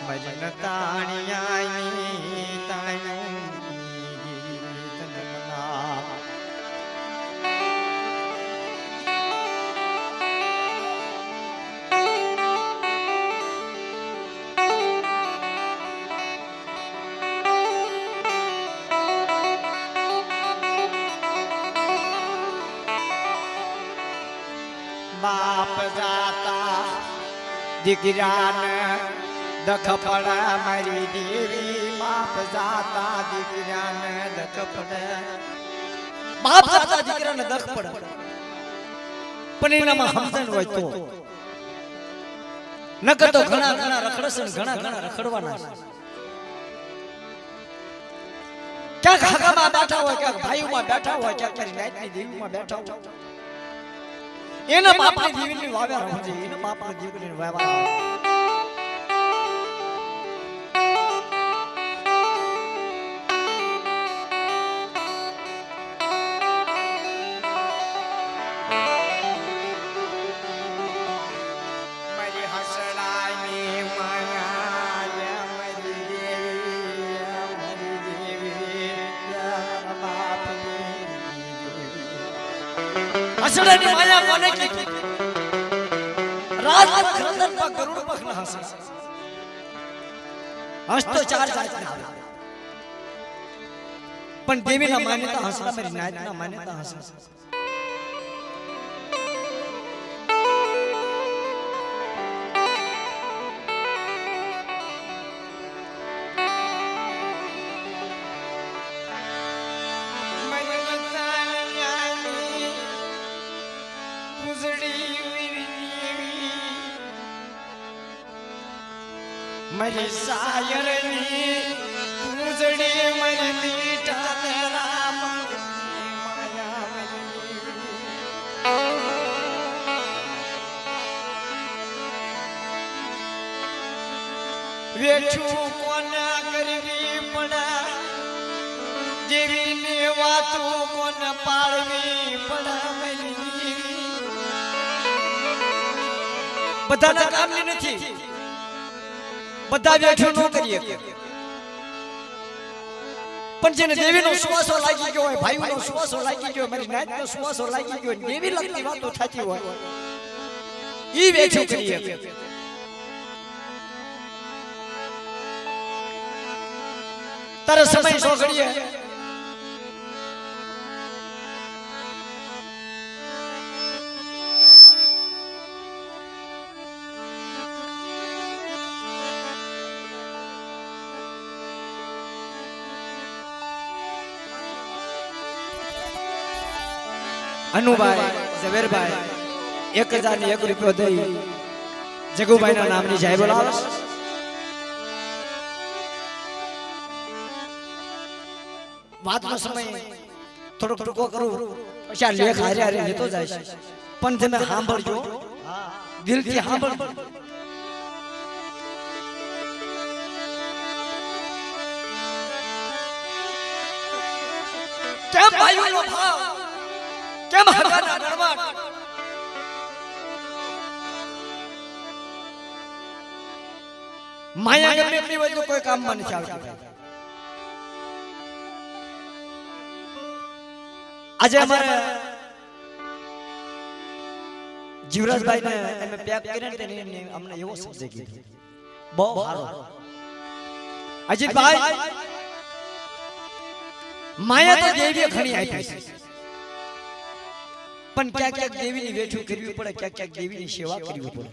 ભજન તાણિયાની તાણ્યું બાપ જાતા દીકરાને દખ પડે મારી દેવી બાપ જાતા દીકરાને દખ પડે બાપ જાતા દીકરાને દખ પડે પણ એનામાં સમજણ હોય તો નકર તો ઘણા ઘણા રખડશે ઘણા ઘણા રખડવાના છે ક્યાંક હાકામાં બેઠા હોય ક્યાંક ભાઈઓમાં બેઠા હોય ક્યાંક નાઈટની દેવીમાં બેઠા હોય એના બાપની દીકરીની વાવ્યા રહે છે એના બાપની દીકરીની વાવ્યા હસડાની માયા કોને કીધી રાત ખંડન પર ગરુડ પખના હસે હસતો ચાર જાતના આવે પણ દેવીના માન્યતા હસડા મારી નાયતના માન્યતા હસે મારી સાયરની પૂજડી મારી મીઠા રામ વેઠું કોના કરવી પડા દેવીની વાતો કોને પાળવી પડા મારી બધાના કામની નથી બધા વેઠું ન કરીએ પણ જેને દેવીનો સુવાસો લાગી ગયો હોય ભાઈનો સુવાસો લાગી ગયો મારી નાતનો સુવાસો લાગી ગયો દેવી લગતી વાતો થતી હોય ઈ વેઠું કરીએ તારે સમય સોગડીએ અનુભાઈ ઝવેરભાઈ 1001 રૂપિયો દઈ જગુભાઈ ના નામની જાય બોલાવે વાતનો સમય થોડો ટૂંકો કરું પછી આ લેખ હારે હારે લેતો જાય છે પણ તમે સાંભળજો દિલથી સાંભળજો કેમ ભાઈઓનો ભાવ કેમ હગાના નરવાટ માયા ગમે એટલી હોય તો કોઈ કામમાં નથી આવતી આજે અમારે જીવરાજભાઈ ને અમે પેક કરીને તેને અમને એવો શબ્દ કીધો બહુ સારો અજીતભાઈ માયા તો દેવીએ ઘણી આપી છે પણ ક્યાંક ક્યાંક દેવીની વેઠું કરવી પડે ક્યાંક ક્યાંક દેવીની સેવા કરવી પડે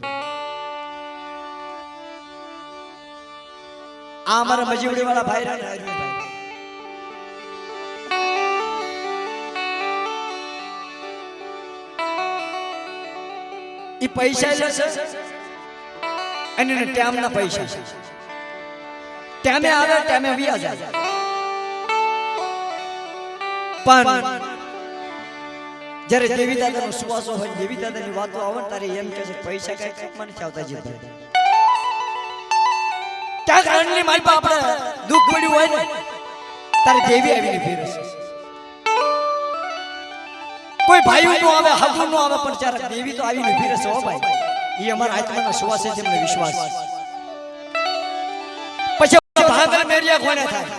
આ અમારા મજીવડી વાળા ભાઈ રહ્યા અરવિંદભાઈ ઈ પૈસા લે છે અને એને ટાઈમના પૈસા ટાઈમે આવે ટાઈમે વ્યા જાય પણ જ્યારે દેવી દાદાનો સુવાસો હોય દેવી દાદાની વાતો આવે ને તારે એમ કહે છે પૈસા કઈ કપમાં નથી આવતા જીતભાઈ ક્યાંક રણની મારી પાસે આપણે દુઃખ પડ્યું હોય ને તારે દેવી આવીને ફેરવશે કોઈ ભાઈ નો આવે હગુ નો આવે પણ ચાર દેવી તો આવીને ફેરવશે હો ભાઈ એ અમારા આત્માનો સુવાસ છે તેમને વિશ્વાસ પછી ભાગલ મેરિયા કોને થાય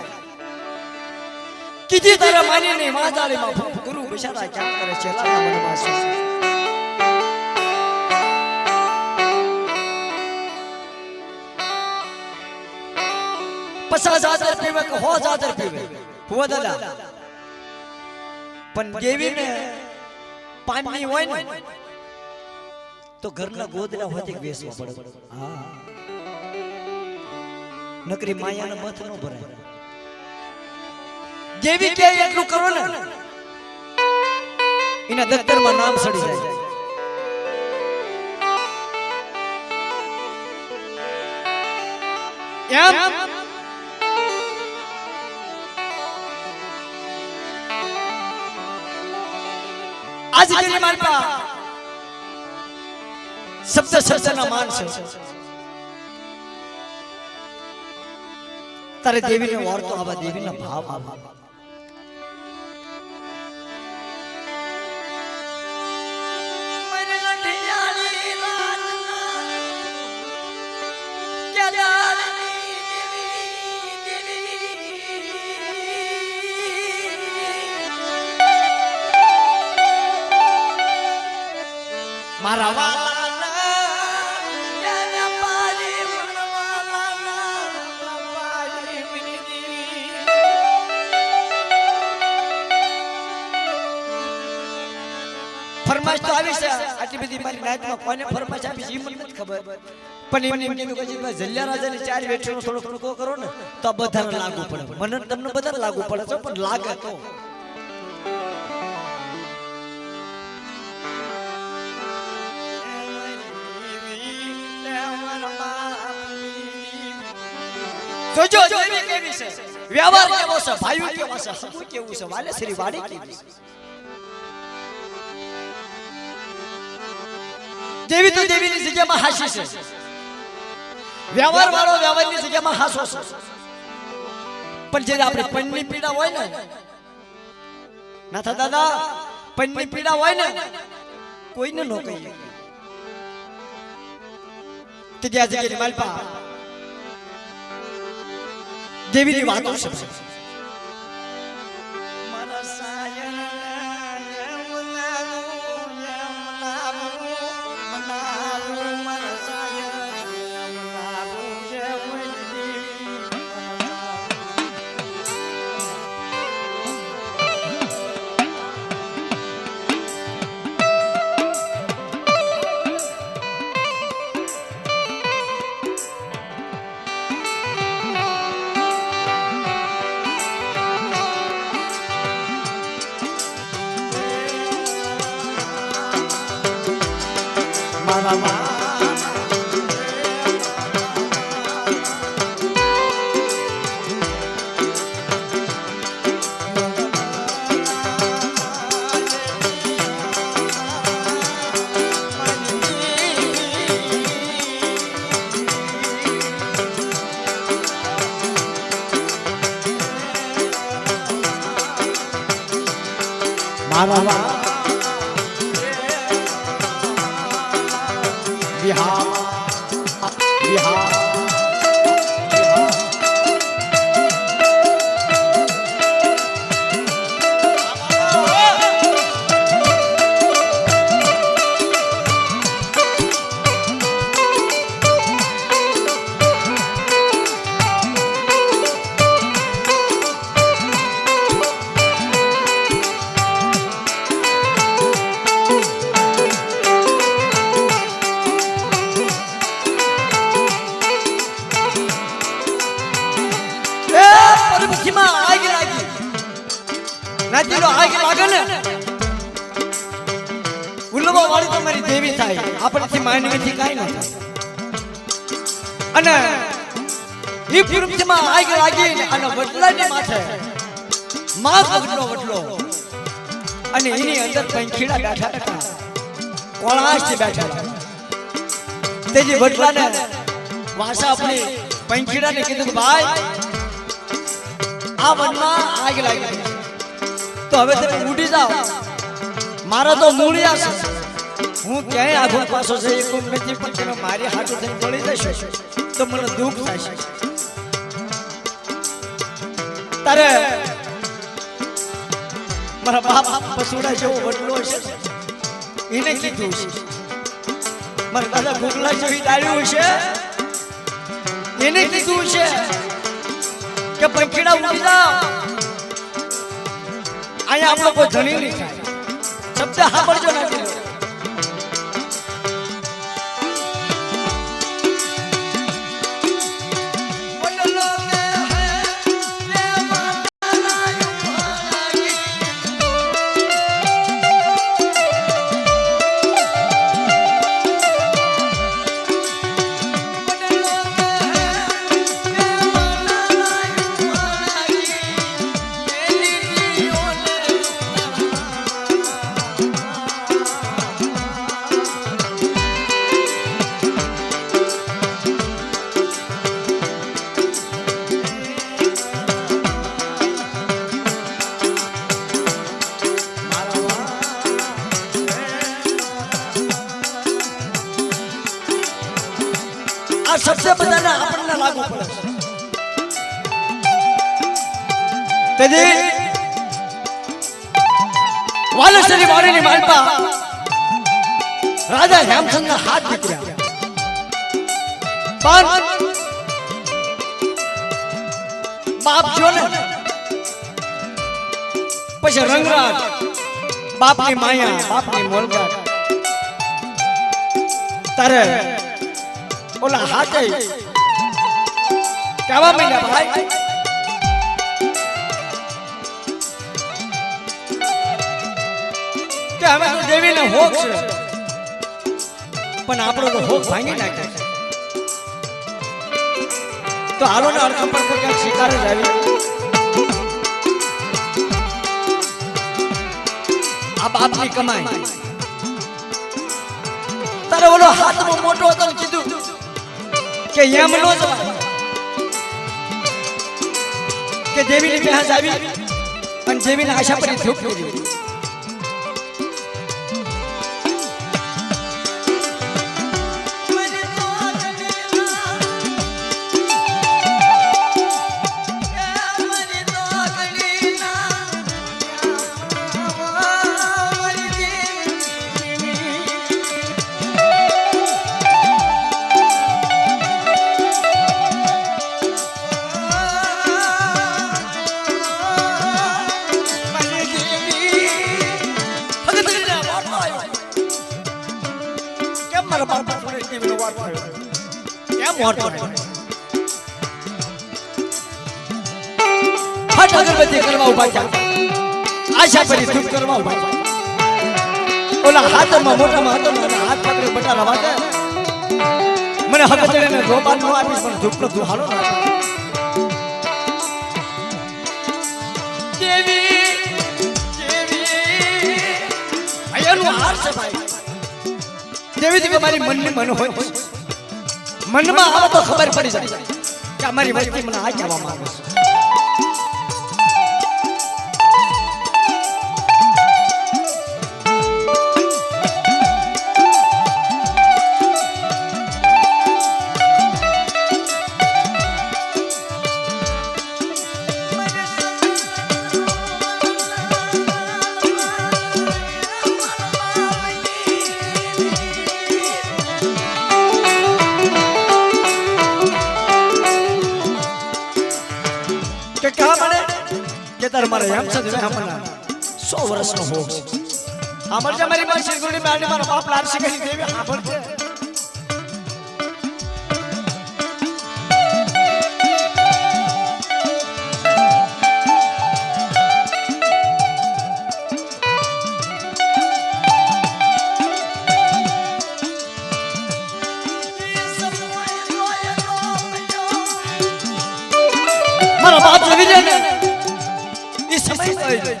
કીધી તારા માની નહીં માતાળીમાં ગુરુ બિચારા ક્યાં કરે છે લાલા મનમાં છે 50,000 પીવે કે 100,000 પીવે હુવા દાદા પણ દેવીને પાણી હોય ને તો ઘરના ગોદડા હોય તે વેચવા પડે હા નકરી માયાનો મત ન ભરાય દેવી કે એટલું કરો ને એના દફતરમાં નામ સડી જાય એમ आज के लिए हमारे पास सबसे सच्चा मान से तारे देवी ने और तो आवा देवी ना भाव आवा मारा वाला ना पारी मनवाला ना पारी मिनी फरमाइश तो આવી છે આટલી બધી મારી નાઈટમાં કોને ફરમાઈશ આપી છે મને નથી ખબર પણ એમને કીધું કે જલ્યા રાજાની ચાર વેઠીનો થોડો ટૂંકો કરો ને તો બધાને લાગુ પડે મને તમને બધાને લાગુ પડે છે પણ લાગે તો જોજો દેવી કેવી છે વ્યવહાર કેવો છે ભાઈઓ કેવો છે હકુ કેવું છે વાલે શ્રી વાડી કેવી છે દેવી તો દેવીની જગ્યામાં હાસી છે વ્યવહાર વાળો વ્યવહારની જગ્યામાં હાસો છે પણ જે આપણે પણની પીડા હોય ને નાથા દાદા પણની પીડા હોય ને કોઈને ન કહીએ કે જ્યાં જગ્યાની માલપા देवी की बातों से बिहार बिहार અને ઈ પૃથ્વીમાં આગ લાગી અને વડલાની માથે માગ વડલો અને એની અંદર પંખીડા બેઠા હતા કોળાશથી બેઠા તેજી વડલાને વાસા આપણી પંખીડાને કીધું કે ભાઈ આ વનમાં આગ લાગી તો હવે તમે ઉડી જાઓ મારો તો મૂળિયા છે હું ક્યાંય આગળ પાછો છે એ કોઈ નથી પણ તમે મારી હાથો થઈને પડી જશો તો મને દુઃખ થશે તારે મારા બાપ પસુડા જેવો વડલો છે એને કીધું છે મારા દાદા ગોગલા જેવી ડાળ્યું છે એને કીધું છે કે પંખીડા ઉડી જાઓ અહીંયા આપણો કોઈ ધણી નહીં થાય શબ્દ સાંભળજો નથી सबसे बधाने આપણને લાગુ પડે તેથી વાલેશ્વરી વાડીની માલપા રાજા હેમચંદના હાથ નીકળ્યા પણ બાપ જો ને પછી રંગરાજ બાપની માયા બાપની મોલગાટ તારે ઓલા હાથે કેવા મહિના ભાઈ કે હવે તો દેવીને હોક છે પણ આપણો તો હોક ભાંગી નાખે તો હાલો ને અડધા પર ક્યાંક શિકાર જ આવી આ બાપની કમાઈ તારે ઓલો હાથમાં મોટો હતો કીધું કે એમ નો જવાય કે દેવીની પહેજ આવી અને દેવીને આશા પર ધૂપ કરી फट अगरबत्ती करवा उभा था आशा पर धूप करवा उभा था ओला हाथ में मोटा में हाथ में हाथ पकड़े बटा रवा दे મને હવે તેને રોબાન નો આપીશ પણ ધૂપ નો દુહારો ના દેવી દેવી આયાનું હાર છે ભાઈ દેવી દેવી મારી મનની મન હોય મનમાં આવે તો ખબર પડી જાય કે અમારી વસ્તી મને આ કહેવા માંગે છે मारे हम सब हम 100 वर्ष नो हो हमर जे मारी मां शिरगुड़ी में आने मारा बाप लाल से कही देवी हाबर के મારા બાપ જેવી છે ને એ સમય હોય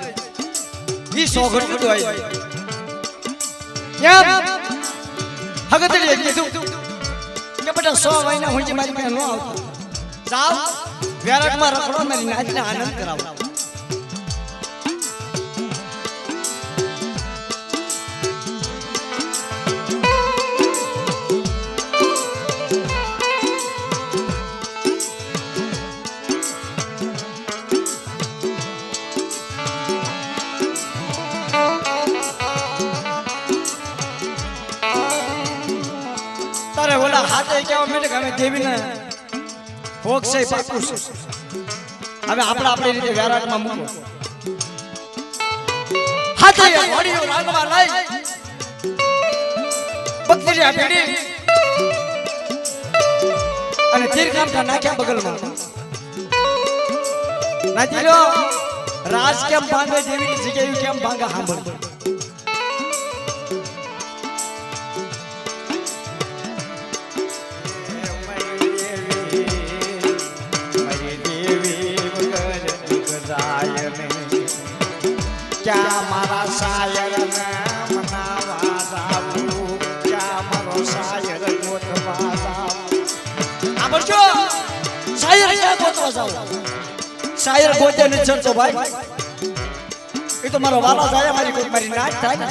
એ સોગડ હોય એમ હગતડીએ કીધું કે બેટા 100 મહિના હું મારી પાસે ન આવતો જાવ વેરટમાં રખડો મારી નાચને આનંદ કરાવો તારે ઓલા હાથે કેવા મેં કે દેવીને ભોગ છે પાકું છે હવે આપણે આપણી રીતે વેરાટમાં મૂકો હાથે ઘોડીઓ રાગમાં લઈ બકરી ભેડી અને તીર કામઠા નાખ્યા બગલમાં નાચી લો રાજ કેમ ભાંગે દેવીની જગ્યાએ કેમ ભાંગે સાંભળ क्या मारा शायर मनावा जाऊं क्या मारो शायर गोतवा जाऊं आ बच्चो शायर क्या गोतवा जाऊं शायर गोते ने चलतो भाई એ તો મારો વાલા જાય મારી કોઈ મારી નાચ થાય ને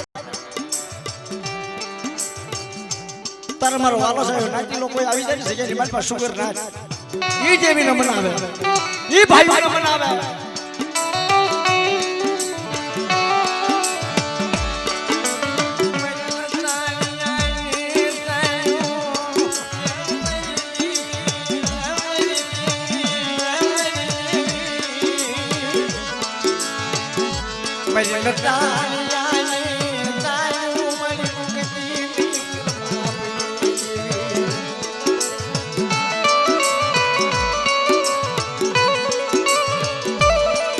તારે મારો વાલો જાય નાચી લોકો આવી જાય ને જગ્યાની મારી પાસે સુગર નાચ ઈ જેવીને મનાવે ઈ ભાઈઓને મનાવે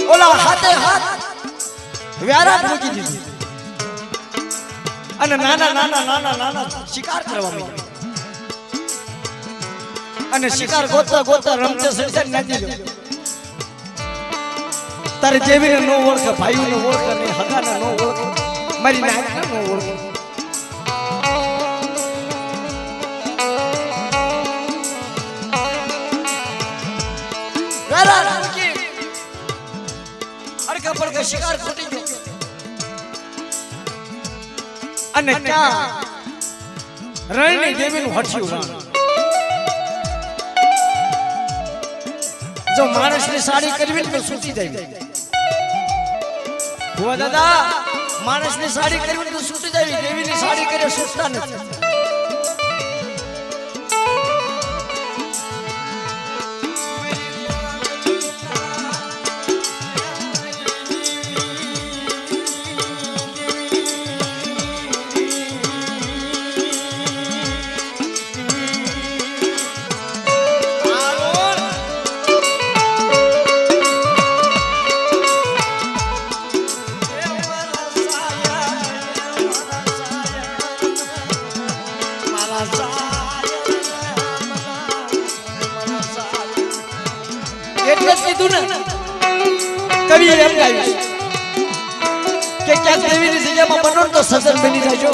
ઓલા હાથે હાથ વ્યારા મૂકી દીધી અને નાના શિકાર કરવા માંડ્યા અને શિકાર ગોતતા રમતે સંસાર નાખી દો તારે દેવીને નો ઓળખે ભાઈઓને ઓળખે ને હગાને નો ઓળખે મારી નાકને નો ઓળખે વેરા મૂકી અડકા પડકા શિકાર ખૂટી ગયો અને ત્યાં રણની દેવીનું હઠિયું રાણ જો માણસની સાડી કરવી તો સૂતી જાય ભુવા દાદા માણસની સાડી કરવી તો સૂતી જાય દેવીની સાડી કરે સૂતતા નથી કવિ એમ ગાયું કે ક્યાંક દેવીની જગ્યામાં બનો તો સજન બની જાજો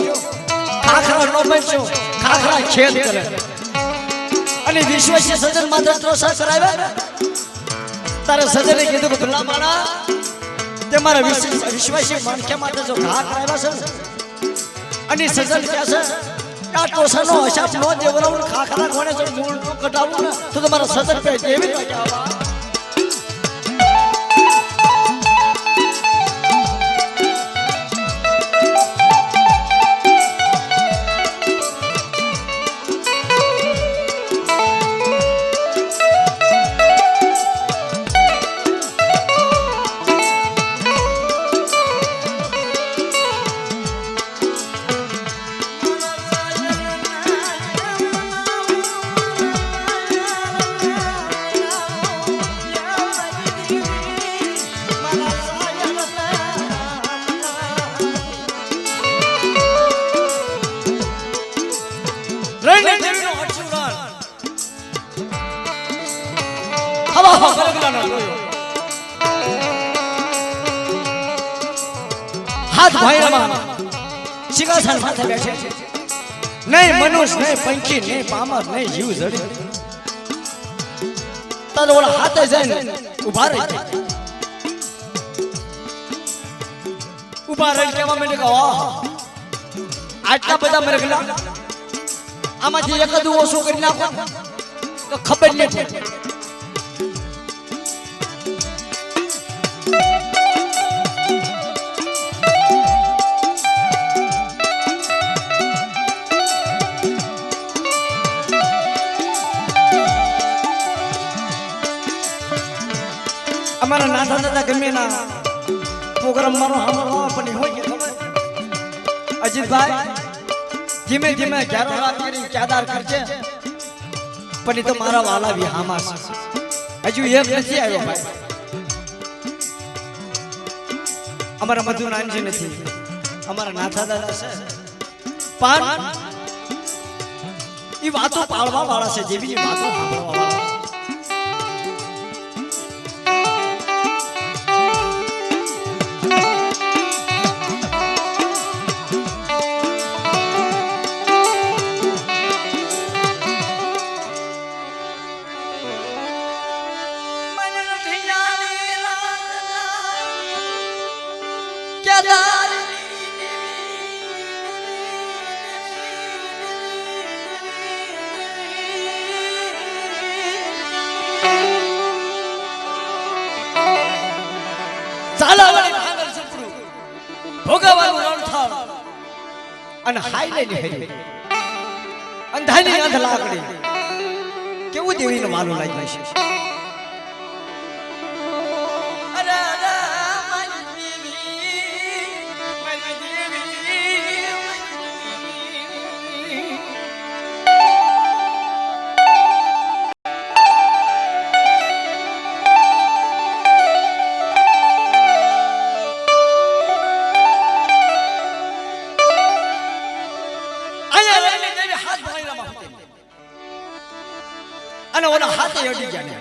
ખાખરા નો બનશો ખાખરા ખેલ કરે અને વિશ્વાસી સજન માત્ર ત્રોસા કરાવ્યા તારે સજને કીધું કે ભલા માણા તે મારા વિશ્વાસી માણકે માટે જો ઘા કરાવ્યા છે અને સજન કહે છે આ ત્રોસાનો હિસાબ નો દેવરાવું ખાખરા કોણે જો મૂળ નો કટાવું ને તો તમારા સજન પે દેવી લાગ્યા હવા ગરગલા ના લોયો હાથ ભાઈમાં સિંહાસન માથે બેઠે છે. નહીં મનુષ્ય, નહીં પંખી, નહીં પામર, નહીં જીવ જડી. તારો ઓલા હાથે જઈને ઊભા રહી જાય. ઊભા રહી કહેવા માંડે કે વાહ, આટલા બધા મરઘલા આમાંથી એકાદું ઓછું કરી નાખો તો ખબર નથી. અમારા નાથા દાદા ગમે ના પ્રોગ્રામ મારો સાંભળવા પણ હોય કે ખબર અજીતભાઈ ધીમે ધીમે ઘેરો રાત કરી ચાદાર કરજે, પણ એ તો મારા વાલા વિહામા છે. હજુ એક નથી આવ્યો ભાઈ. અમારા મધુ નાનજી નથી, અમારા નાથા દાદા છે. પણ એ વાતો પાળવા વાળા છે, જેવી વાતો સાંભળવા વાળા છે. અને હાઈલેલી હરી અંધાની અંધ લાકડી કેવું દેવીને માલું લાગ્યું છે. અને ઓલા હાથે અડી ગયા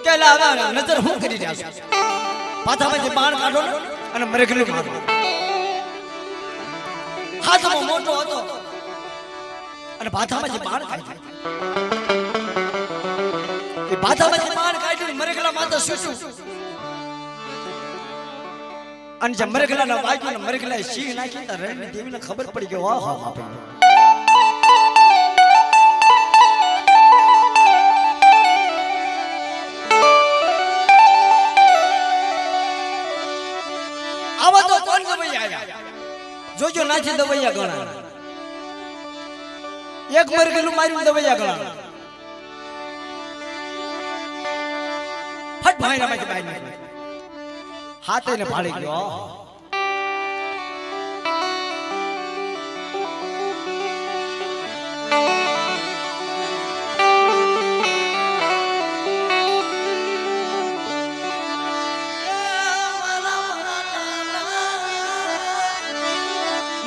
કે લાવા નજર હું કરી રહ્યા છું. પાછામાંથી બાણ કાઢો અને મરઘલું મારો. હાથમાં મોટો હતો અને પાછામાંથી બાણ કાઢ્યું. એ પાછામાંથી બાણ કાઢ્યું મરઘલા માથે સૂટ્યું. અને જે મરઘલાના વાગ્યું ને મરઘલાએ સિંહ નાખી તો રણની દેવીને ખબર પડી ગઈ વાહ વાહ બાપા. જોજો નાથી દવૈયા ગણા એક મરઘલું માર્યું દવૈયા ગણા ફટ ભાઈના માંથી બહાર નીકળ્યો. હાથે ને ભાળી ગયો.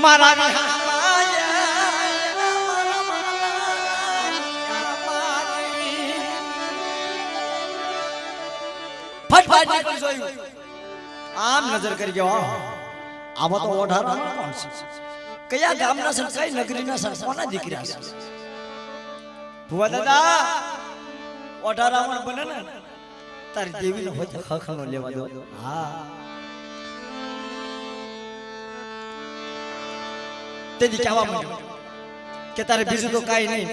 મારા ફટફટ નીકળી જોયું. આમ નજર કરી ગયો. આવા તો ઓઢારા કોણ છે? કયા ગામના છે? કઈ નગરીના છે? કોના દીકરા છે? ભુવા દાદા ઓઢારા બને ને તારી દેવીનો હોય તો ખખનો લેવા દો. હા તેથી કહેવા માંડ્યો કે તારે બીજું તો કાઈ નહીં.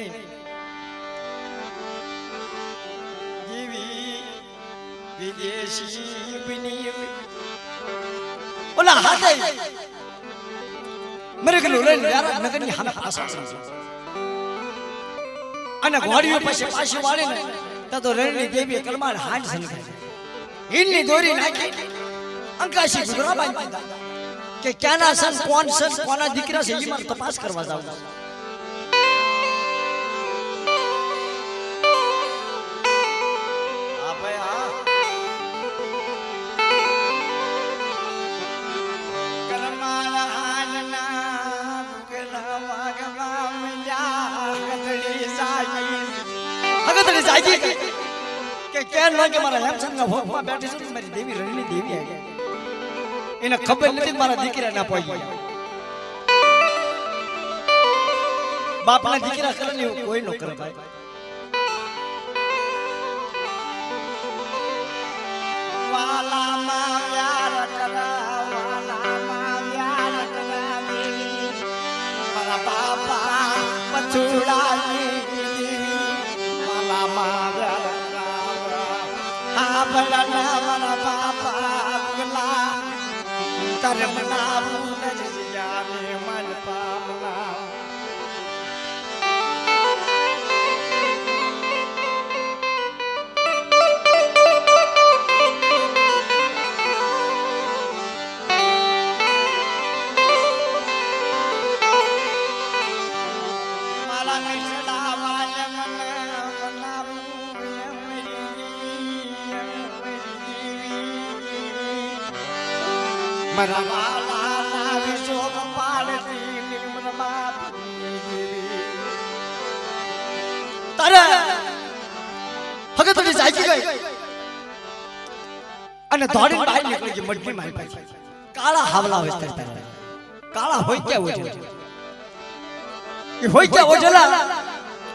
વિદેશી બની ઓલા હાથે મરઘલું લઈને વ્યારા નગરની સામે પાછા અને ઘોડીઓ પાસે પાછી વાળીને તો રણની દેવીએ કલમાળ હાંડ સંખાય હિલની દોરી નાખી અંકાશી ઘૂઘરા બાંધી દીધા કે ક્યાંના સન કોણ સન કોના દીકરા છે એ મારે તપાસ કરવા જાવ. કે કેન કે મારા હેમસંગના ભોગમાં બેઠી છે મારી દેવી રણની દેવી આવી એને ખબર નથી મારા દીકરા ના પડી બાપના દીકરા કરે ને એવું કોઈ નો કરે ભાઈ વાલા માં યાર કરા વાલા માં યાર કરાવી મારા બાપા પછુડાની વાલા માં યાર કરાવા આ ભલા મારા બાપા ગલા કર્મ નાવું નજિયાને મન પામના મારા વાલા વિશોક પાડતી નિર્મલ બાપ તારે હગતડી જાગી ગઈ અને દોડીને બહાર નીકળી ગઈ મડકી મારી પાસે કાળા હાવલા વસ્તર તારે કાળા હોય ક્યાં ઓજલા એ હોય ક્યાં ઓજલા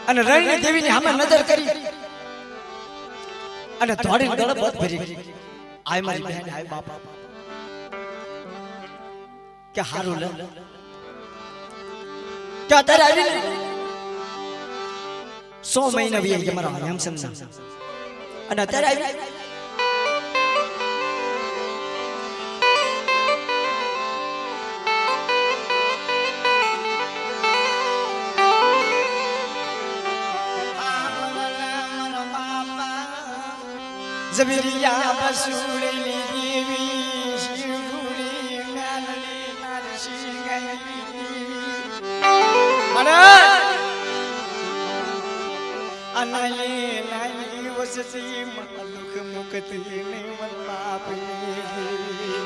અને રણની દેવીની સામે નજર કરી અને દોડીને ગળે બધ ભરી આય મારી બહેન આય બાપા કે હારું લે કે તારે આવી ને 100 મહિના વી કે મારા એમ સમજા અને અત્યારે આવી જબરિયા બસુડની દેવી શિવડી મેલડી નરસિંહ ગઈ મને અનલી નલી વસતી મલખ મુકતી ને વન બાપની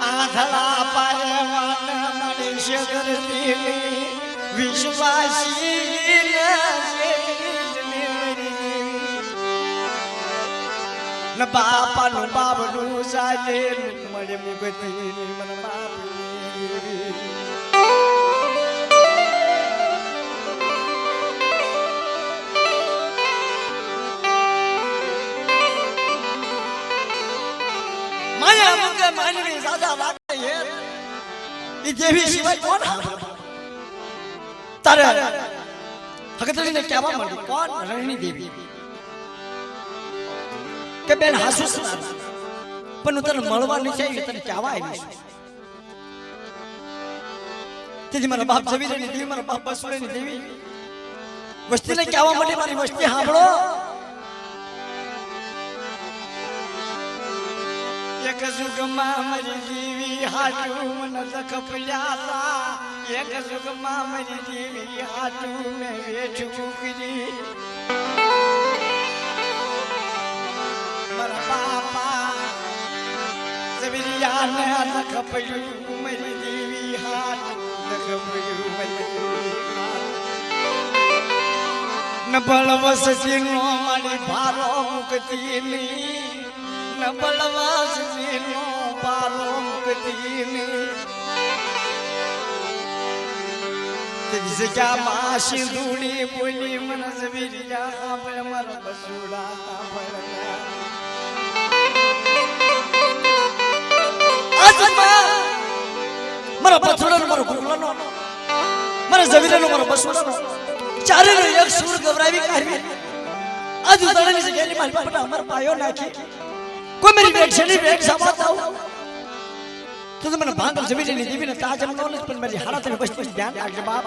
આધલા પરવાન મનુષ્ય કરતી વિશ્વાસી ન બાપા નું બાબનું સાજે મળે મુગતી મન બાપની માયા મુકે માનવી સાદા લાગે હે ઈ દેવી સિવાય કોણ તારે હકતડીને કહેવા માંડી કોણ રણની દેવી કે બેન હાસુ પણ હું તને મળવા નથી આવી તને કહેવા આવી છું તેજી મારા બાપ જવીરની દેવી મારા બાપ બસુડેની દેવી વસ્તીને કહેવા માટે મારી વસ્તી સાંભળો એક જુગમાં મારી દેવી હાટું મન તકપલ્યા એક જુગમાં મારી દેવી હાટું મેં વેઠું કરી મારા બાપા જબરિયા ને તકપલ્યું મારી દેવી હાટું તકપલ્યું મારી દેવી ન બળવસ જીનો મારી ભારો મુકતી ની ન બળવસ જીનો ભારો મુકતી ની તેજી જગ્યામાં સિંધુડી બોલી મન જબરિયા આપણે મારા બસુડા ભરલા મારા બસુડાનો મારો ગુલાનો મારા જવીરાનો મારો બસુડાનો ચારેનો એક સુર ગવરાવી કાઢવી આજ ઉતરણી જગ્યાની મારી પાસે અમાર પાયો નાખી કોઈ મારી બેટ છેડી બેટ સામાત આવ તો મને ભાંગલ જવીરાની દેવીને તાજમ નો નથી પણ મારી હાલત ને વસ્તુ ધ્યાન રાખજે બાપ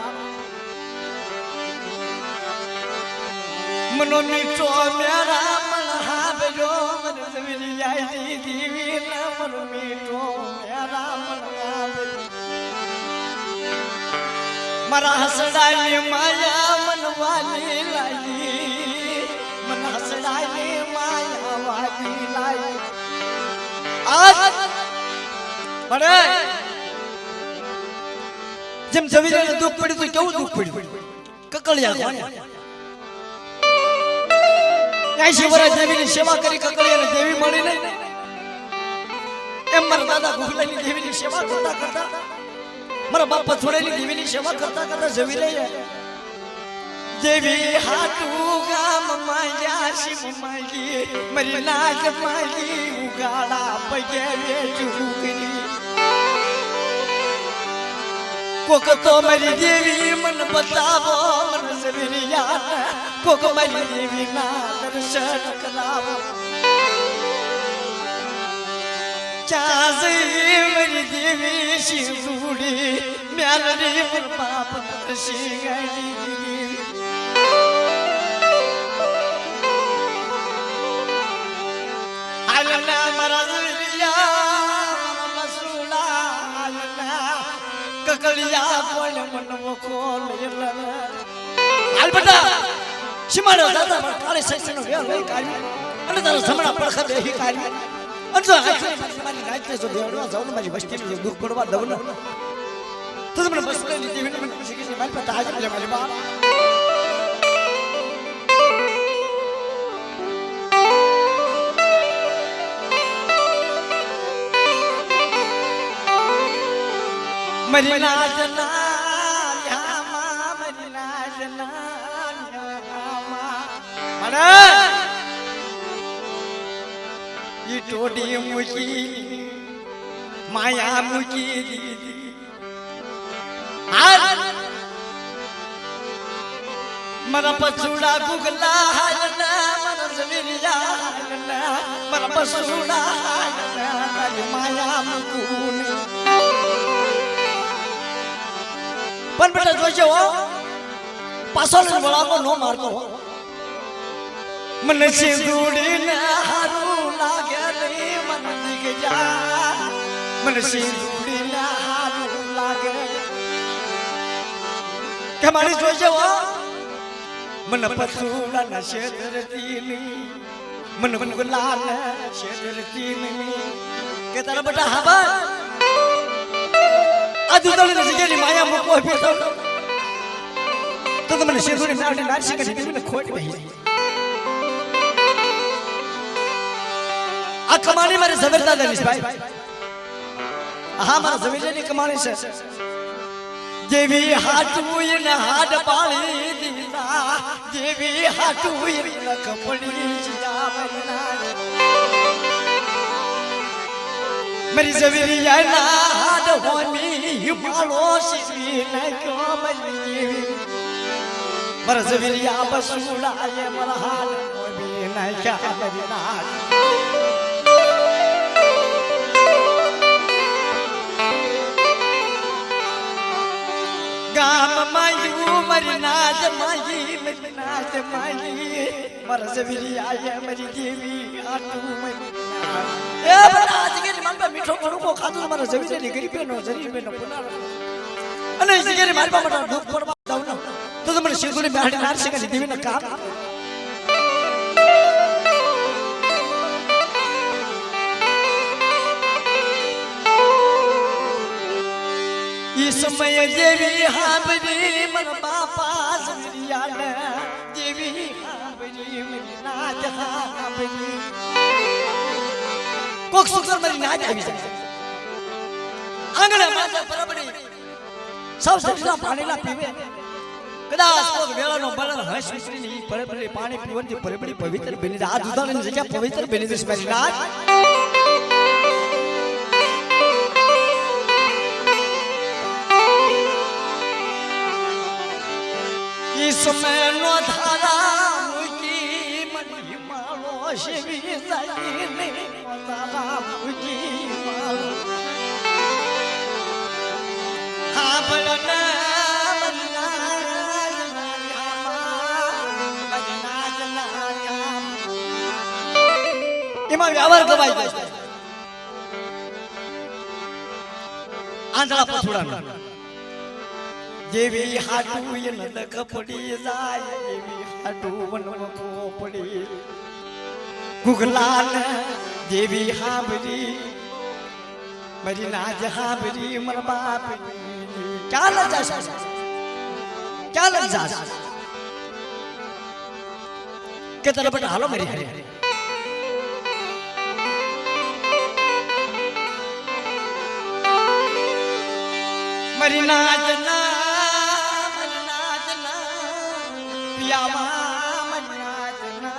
મનો મીઠો મેરા મન હાબજો મન જબરિયા દેવી ના મનો મીઠો મેરા મન હાબજો મારા હસડાની માયા મનવાની લાગી મન હસડાની માયા વાલી લાગી આજ બડે જેમ જવીરાને દુઃખ પડ્યું તો કેવું દુઃખ પડ્યું કકળિયા કોને 80 વર્ષ દેવીની સેવા કરી કકળિયાને દેવી મળી નહીં એમ મારા દાદા ગુગલાની દેવીની સેવા કરતા કરતા મારા બાપા છોડેલી દેવીની સેવા કરતા કરતા જવી રહી દેવી હાટુ ગામ માયા શિવ માગી મારી નાચ માગી ઉગાડા પગે વેચુકરી કોક તો મારી દેવી મન બતાવો મન સવિરિયા કોક મારી દેવી ના દર્શન કરાવો ચાઝી મારી દેવી શિવડી મ્યાલડી પર બાપ દર્શી ગઈ આલના મારા સવિરિયા મસુલા આલના કકલિયા કોણ મનવો ખોલ હાલ બેટા સિમાડો દાદા પર કાળે સૈસનો વેર લઈ કાઢ્યો અને તારો જમણા પડખે બેહી કાઢ્યો અને જો મારી નાચને જો દેવડવા જાઉં મારી વસ્તીને દુઃખ પડવા દઉં ને તો મને બસ લઈ દેવીને મને પૂછી કે મારી પાસે હાજર છે મારી બાપ મરી નાચના યામા મરી નાચના યામા મને ઈ ટોડી મૂકી માયા મૂકી દીધી હાલ મારા પછુડા ગુગલા હાલના મારા સવિરિયા હાલના મારા પછુડા હાલના તારી માયા મૂકું પણ બેટા જોજો પાછળ વળાકો નો મારતો મને સિંદૂડીને હારું લાગે રે મન દીગ જા મને સિંદૂડીને હારું લાગે કે મારી જોજો મને પછુડાના શેતરતીની મને ગુલાના શેતરતીની કે તારા બેટા હાબા આ દુધળીની જગ્યાની માયા મૂકવો ફેરતો તો તમને શેરડોની નાડી નાડશી કરી દેવીને ખોટ બેહી આ કમાણી મારી ઝવેરદાર દનિશભાઈ હા મારા ઝવેરદારની કમાણી છે દેવી હાટુય ને હાડ પાળી દીધા દેવી હાટુય ને કપડી જાવના मेरी ज़वेरिया ना हाड होमी हिमालो शिवी न क्यों मली मर ज़वेरिया बसूड़ा ये मर हाड होमी न क्या मेरी नाड गाम मायू मरी नाज माई मर ज़वेरिया ये मेरी देवी आटू मरी ए बड़ा आज के मन पे मीठो करूं खादू मारा जवी ने गरीब नो जरी में नो पुनार અને इसी के मारे बाबा दुख पड़वा जाऊ ना तो મને શેગુની બેહાડી નાર છે કે દેવી ના કામ ઈ સમય દેવી હાબરી મન બાપા સરિયા દેવી હાબરી મન નાજ હાબરી કોક સુખર મારી નાજ આવી જાય આંગણે માથે બરાબરી સૌ સજના પાણીલા પીવે કદાચ કોક વેળાનો બળર હસ વિસરીની બરાબરી પાણી પીવનથી બરાબરી પવિત્ર બની જાય આ દુધાળાની જગ્યા પવિત્ર બની જશે મારી નાજ ઈ સમય નો ધારા મુકી મની માળો શિવી જાય ને ધારા મુકી માળો હા બળના એમાં વ્યવહાર ગવાઈ જાય આંધળા પછોડાનો દેવી હાટુ ન દખ પડી જાય દેવી હાટુ વનવકો પડી ગુગલાલ દેવી હાબરી મારી નાજ હાબરી મર બાપ ચાલ જા કે તારા બેટા હાલો મારી હારે मरी नाजना पियावा मरी नाजना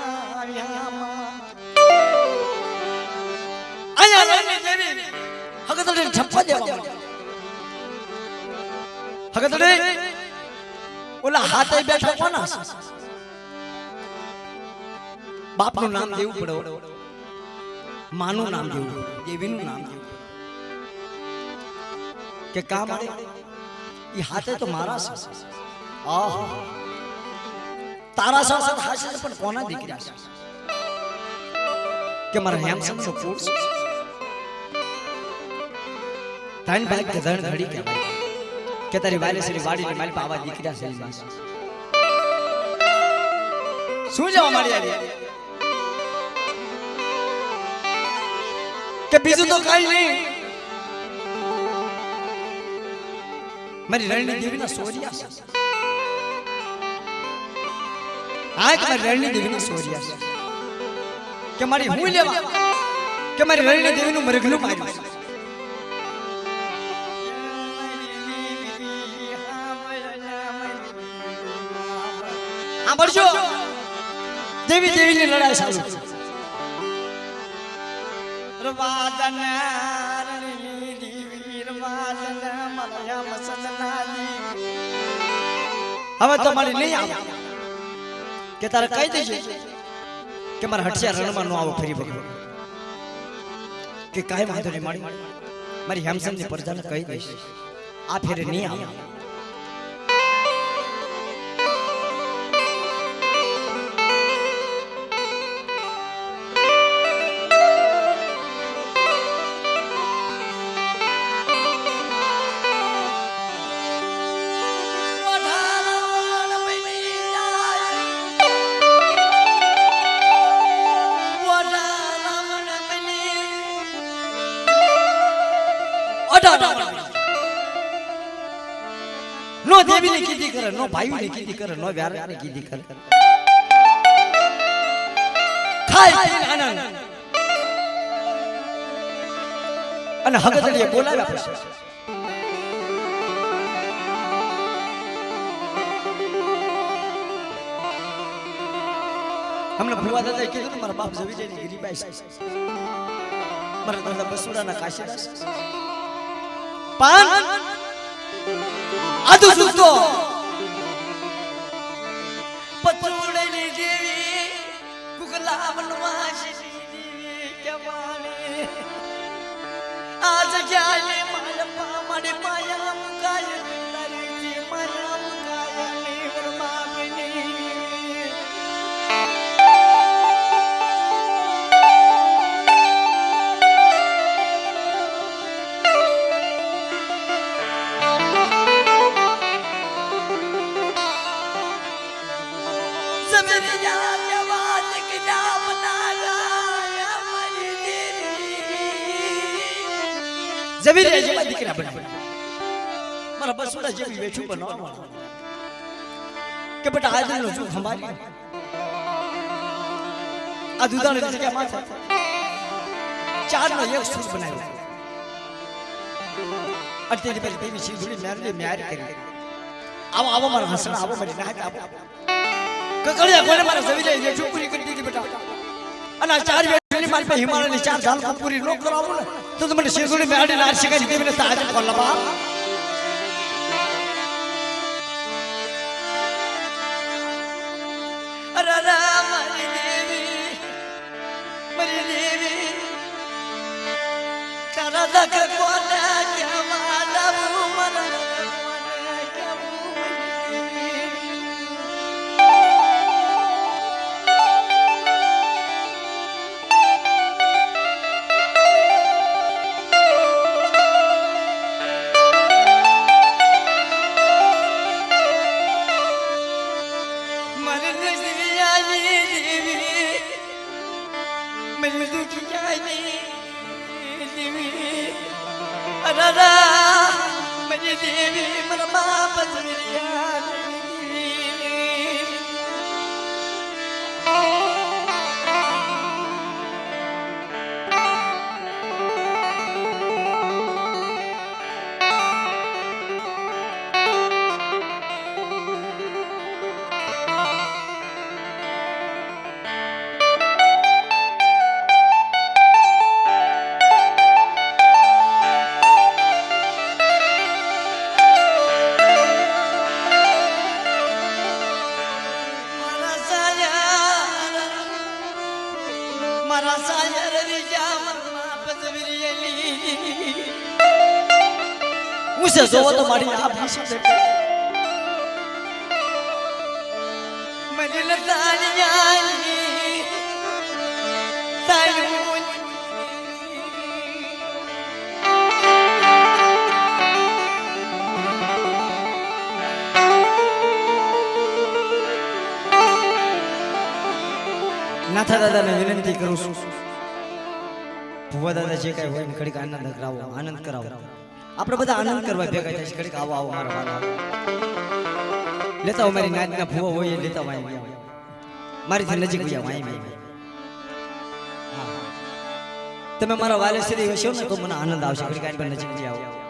आया रणी देवी हगतड़े ठप्पा देवा हगतड़े ओला हाथे बैठा कोना बापનું નામ દેવું પડે માનું નામ દેવું દેવીનું નામ દેવું કે કામ આવે ઈ હાથે તો મારા છે આહ તારા સાથે હાશે પણ કોના દીકરા છે કે મારા હેમસમ નો પૂર છે તાન ભાઈ ગધણ ઘડી કે કે તારી વાલેસરી વાડીને મારી પાવા દીકરા છે શું જવા મારી આવી કે બીજું તો કઈ નહીં મારી રણની દેવીના સોરિયા છે હા કે મારી રણની દેવીના સોરિયા છે કે મારી હું લેવા કે મારી રણની દેવીનું મરઘલું માર્યું છે આ બળજો દેવી દેવીની લડાઈ ચાલુ છે રવાદન રણની દેવી રવાદન માયા મસનનાલી હવે તો મારી નહીં આવે કે તારે કહી દેજે કે મારા હઠિયા રણમાં નો આવો ફરી વખત કે કાઈ વાંધો નહીં મારી હેમસમની પ્રજાને કહી દઈશ આ ફેરે નહીં આવે નો દેવી ને કીધી કરે નો ભાઈ ને કીધી કરે નો વ્યાર ને કીધી કરે ખાઈ પીને આનંદ અને હગદડીએ બોલાવ્યા પછી હમણાં ભુવા દાદાએ કીધું મારા બાપ જવીજયની ગરીબાઈ છે મારા દાદા બસુડાના કાશીદાસ પાન આદુ સુતો પતોડેલી દેવી કુકલા વનવાસી દેવી કેવાણી આ જગ્યાએ માલપા માડે માયા મુકાય તારી માયા મુકાય ની વરમાબની જવીરે જેવા દીકરા બન્યા મારા બસુડા જેવી વેઠું બનાવવાનું કે બેટા આજનો જો સંભાળી આ દુધાણી જગ્યા માથે ચારનો એક સૂર બનાવ્યો અટેલી પર દેવી શિવડી મ્યાર કરી આવો આવો મારા હસણા આવો મારી નાક આવો કકડિયા કોને મારા જવીરે વેઠું પૂરી કરી દીધી બેટા અને આ ચાર વેઠુની મારી પાસે હિમાલયની ચાર ધામ પૂરી ન કરાવો ને તો મને શિવડી મ્યાડી નાર શીખાઈ દેવીને તાજ કોલબા અરે મારી દેવી તારા દક કોને કેવા લાવું મરા मेरी देवी मेरा बाप મારા સાયર રીજા મરના પજવીરીએલી ઉસે જોવો તો મારી આ ભાષા છે મને લતાણિયાની તાયું નાથા દાદાને વિનંતી કરું છું ભુવા દાદા જે કઈ હોય ને ઘડીક આનંદ કરાવો આનંદ કરાવો આપણે બધા આનંદ કરવા ભેગા થાય છે ઘડીક આવો આવો મારા વાલા લેતા આવો મારી નાચના ભુવા હોય એ લેતા આવો મારીથી નજીક ગયા વાય તમે મારા વાલે શ્રી હશો ને તો મને આનંદ આવશે ઘડીક આની નજીક જાઓ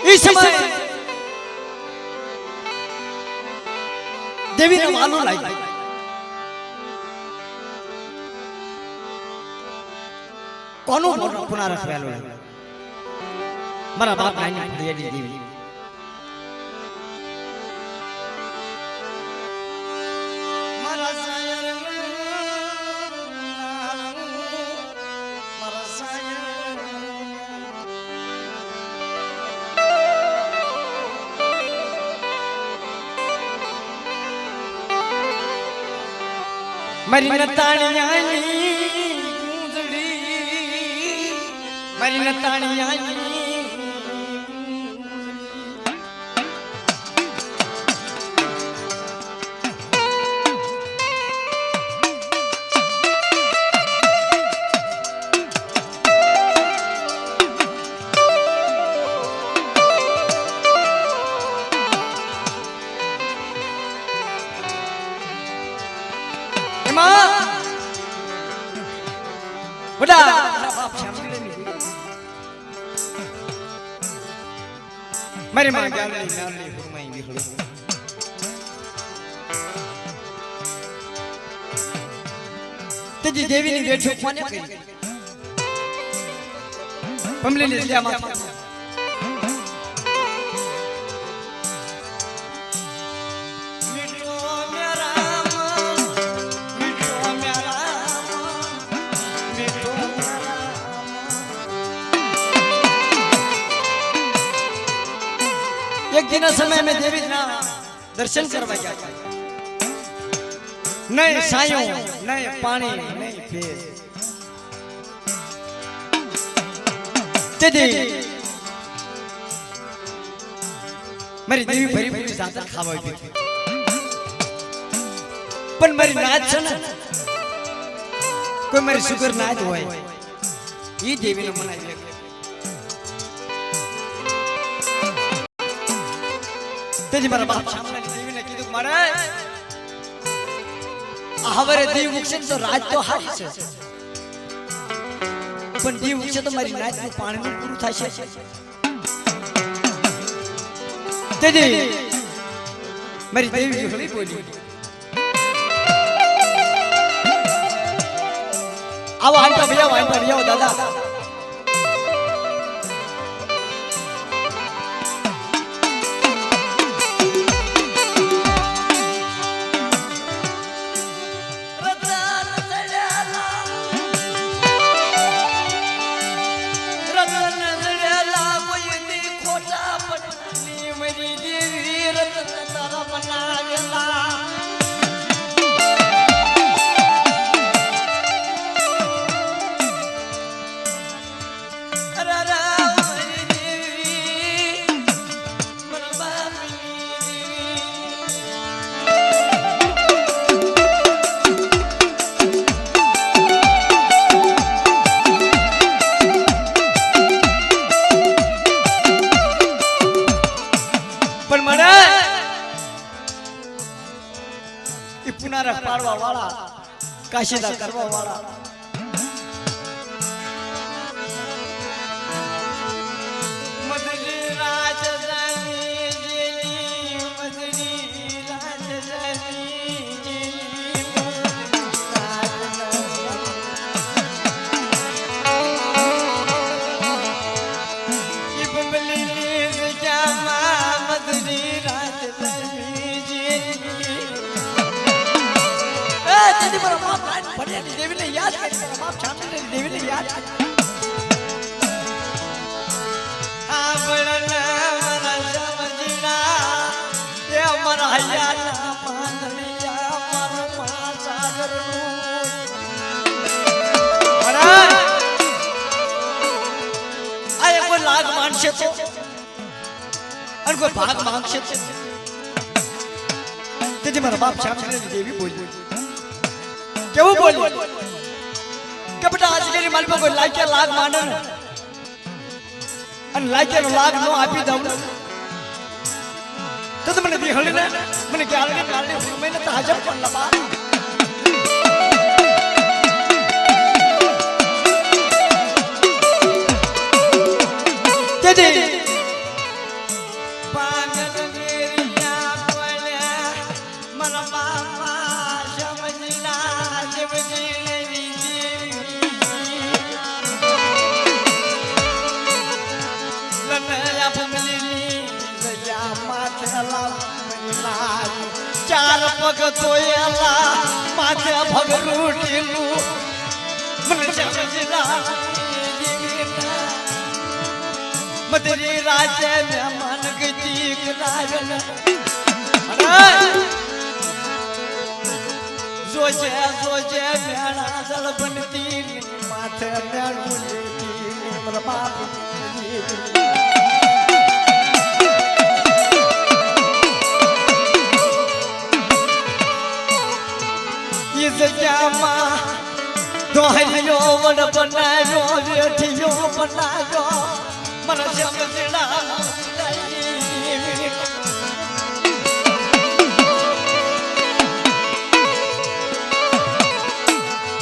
इस समय देवी ने मालूम लाई કોનો પુના રખવેલો મારા બાપ નાની દેડી દેવી મારા સાયર મારા સાયર મારી નતાણિયાની ગુંજડી મારી નતાણિયાની મારી માં ગાલી નાલી ફરમાઈ નીકળો તેજી દેવીની બેઠો કોને કરી પમલીની લ્યામાં एक दिन समय में देवी ना दर्शन करवा गया नहीं सायों नहीं पानी नहीं फेर तेदी मेरी देवी भरी भरी जातर खावा हुई थी पण मेरी नाच है ना कोई मेरी शुगर नाच हुआ है ये देवी ने मनाई है तेजी मारा बाप सामने देवी ने कीधुं मारे हवरे देव वृक्ष तो राज तो हारी छे पण देव वृक्ष तो मारी नाच નું પાણીનું પૂરું થાશે તેજી મારી દેવી હળી બોલી આવો આંટા ભૈયા દાદા વાળા કાશીદા કરવા વાળા દેવીને યાદ કરી બાપ છાપી દેવીને યાદ આ બળના મારા સમજીના એ અમારા હૈયાના પાંદડિયા મારો મહાસાગરનું મહારાજ આ એક કોઈ લાગ માનશે તો અને કોઈ ભાગ માંગશે તો તેથી મારા બાપ છાપી દેવી બોલી કેવું બોલ્યું કે બેટા આજની માલમાં કોઈ લાગ્યા લાગ માંડે ને અને લાગ્યાનો લાગ નો આપી દઉં તો મને દિહળી ને મને ગાળને મેં તો હાજર પણ લબા તેથી ચાર પગ તોયેલા માથે ભગરૂટીનું મને સમજના મદરી રાજે મહેમાન ગતી કરાવેલ જોજે જોજે મેળા જળ બનતી માથે મેળું લેતી મારા બાપ જગ્યામાં દોહરિયો વડ બનાવ્યો વેઠિયો બનાવ્યો મને સમજણા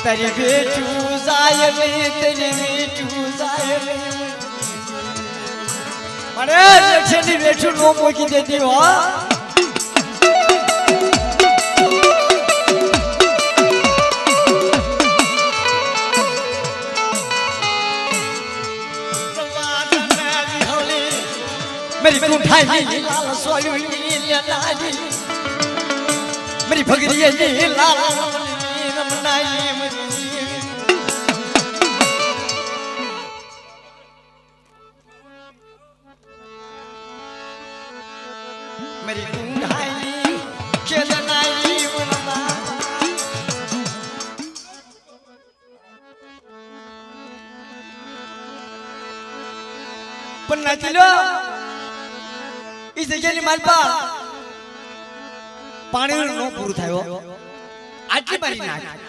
તારી બેઠું જાય નહીં તારી બેઠું જાય નહીં મને બેઠેની બેઠું નો મૂકી દેતી હો मेरी कुंठाई लाल सोयुनी लाली मेरी भगरिया लाल रमनाई मेरी कुंठाई खेलनाई मनवा पण नाचलो इस जग्याની માલપા પાણીનો નો પૂરું થયો આટલી બારી નાખ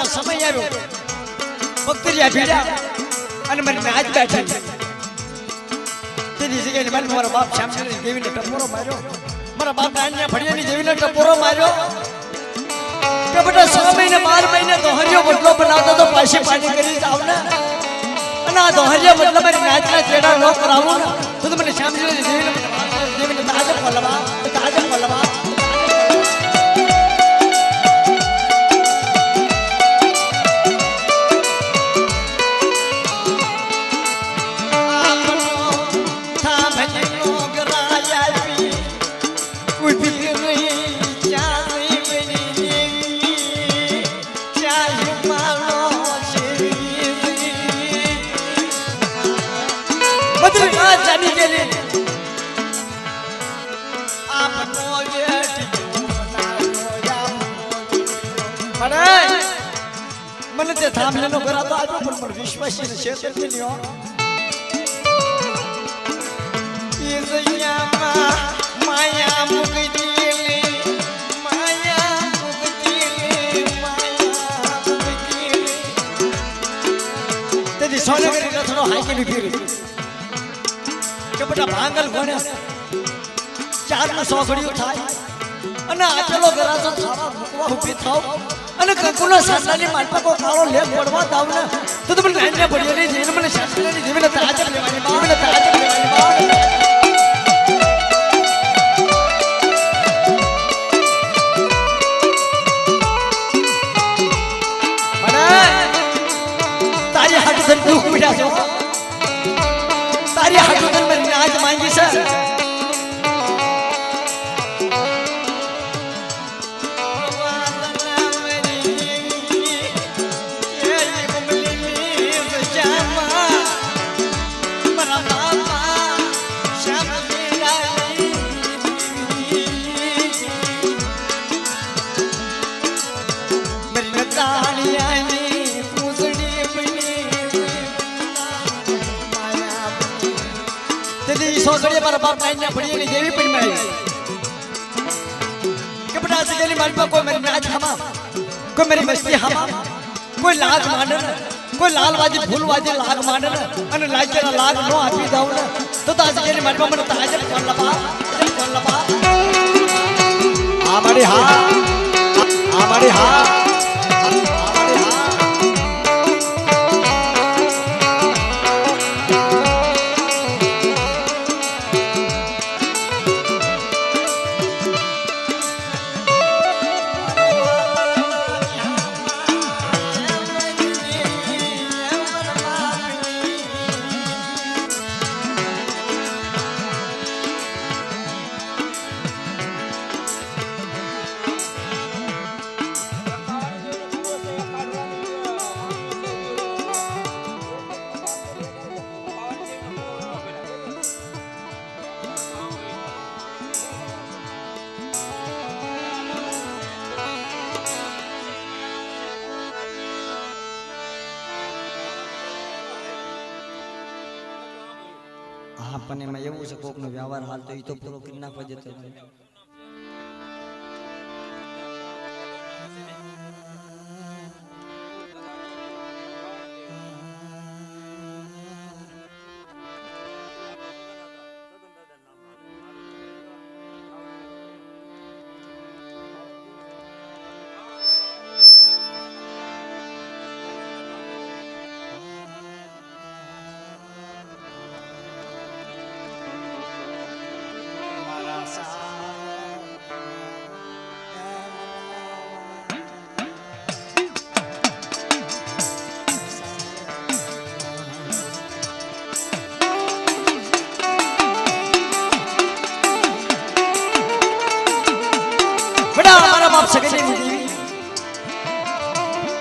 સમય આવ્યો બકરિયા ભીડા અને મને આજ બેઠા તેની જગ્યાએ મને મારા બાપ શામસુંદરી દેવીને ટપોરો માર્યો મારા બાપ નાનીયા ભડિયાની દેવીને ટપોરો માર્યો કે બેટા 6 મહિને 12 મહિને દોહરિયો બદલો બનાવતો તો પાછી પાણી કરી જાવ ને અને આ દોહરિયો બદલો મારી નાચના ચેડા ન કરાવું તો મને શામસુંદરી દેવીને તાજે પલવા महाराज जानी गेली आपनो મને મને તે થાંભલેનો કરાતો આપ્યો પણ મને વિશ્વાસી ક્ષેત્ર કેલ્યો એ જઈયામાં માયા મુકતીલી માયા મુકતીલી તેથી સોનગરી રથનો હાઈકેલી ફેરી કે બેટા ભાંગલ ભણે ચારનું સોગડિયું થાય અને આપેલો ગરાસો સારા મૂકવા ઊભી થાવ અને કંકુના સાસરાની માલપા કો કાળો લેખ પડવા દાવ ને તો તમે લાઈને પડ્યો નહીં જઈને મને સાસરાની જીવને તાજક લેવાની જીવને તાજક લેવાની મને તારી હાથ ધન દુખ મીઠા છો તારી હાથ ધન મેં આજ માંગી છે सोसड़िए पर बाप नाइन ने पड़ी नहीं देवी पड़ी में के बड़ा सिगली माल पर कोई मेरी नाच हमा कोई मेरी मस्ती हमा कोई लाग मांडन कोई लालबाजी फूलबाजी लाग मांडन अन लाजरा लाग नो आपी दाऊ न तो ता सिगली माल पर मन ताजब कोन लबा हमारी हां हमारी हां આપણને એમાં એવું છે કોકનો વ્યવહાર હાલ તો એ તો પૂરો કરી નાખવા જતો सके नहीं देवी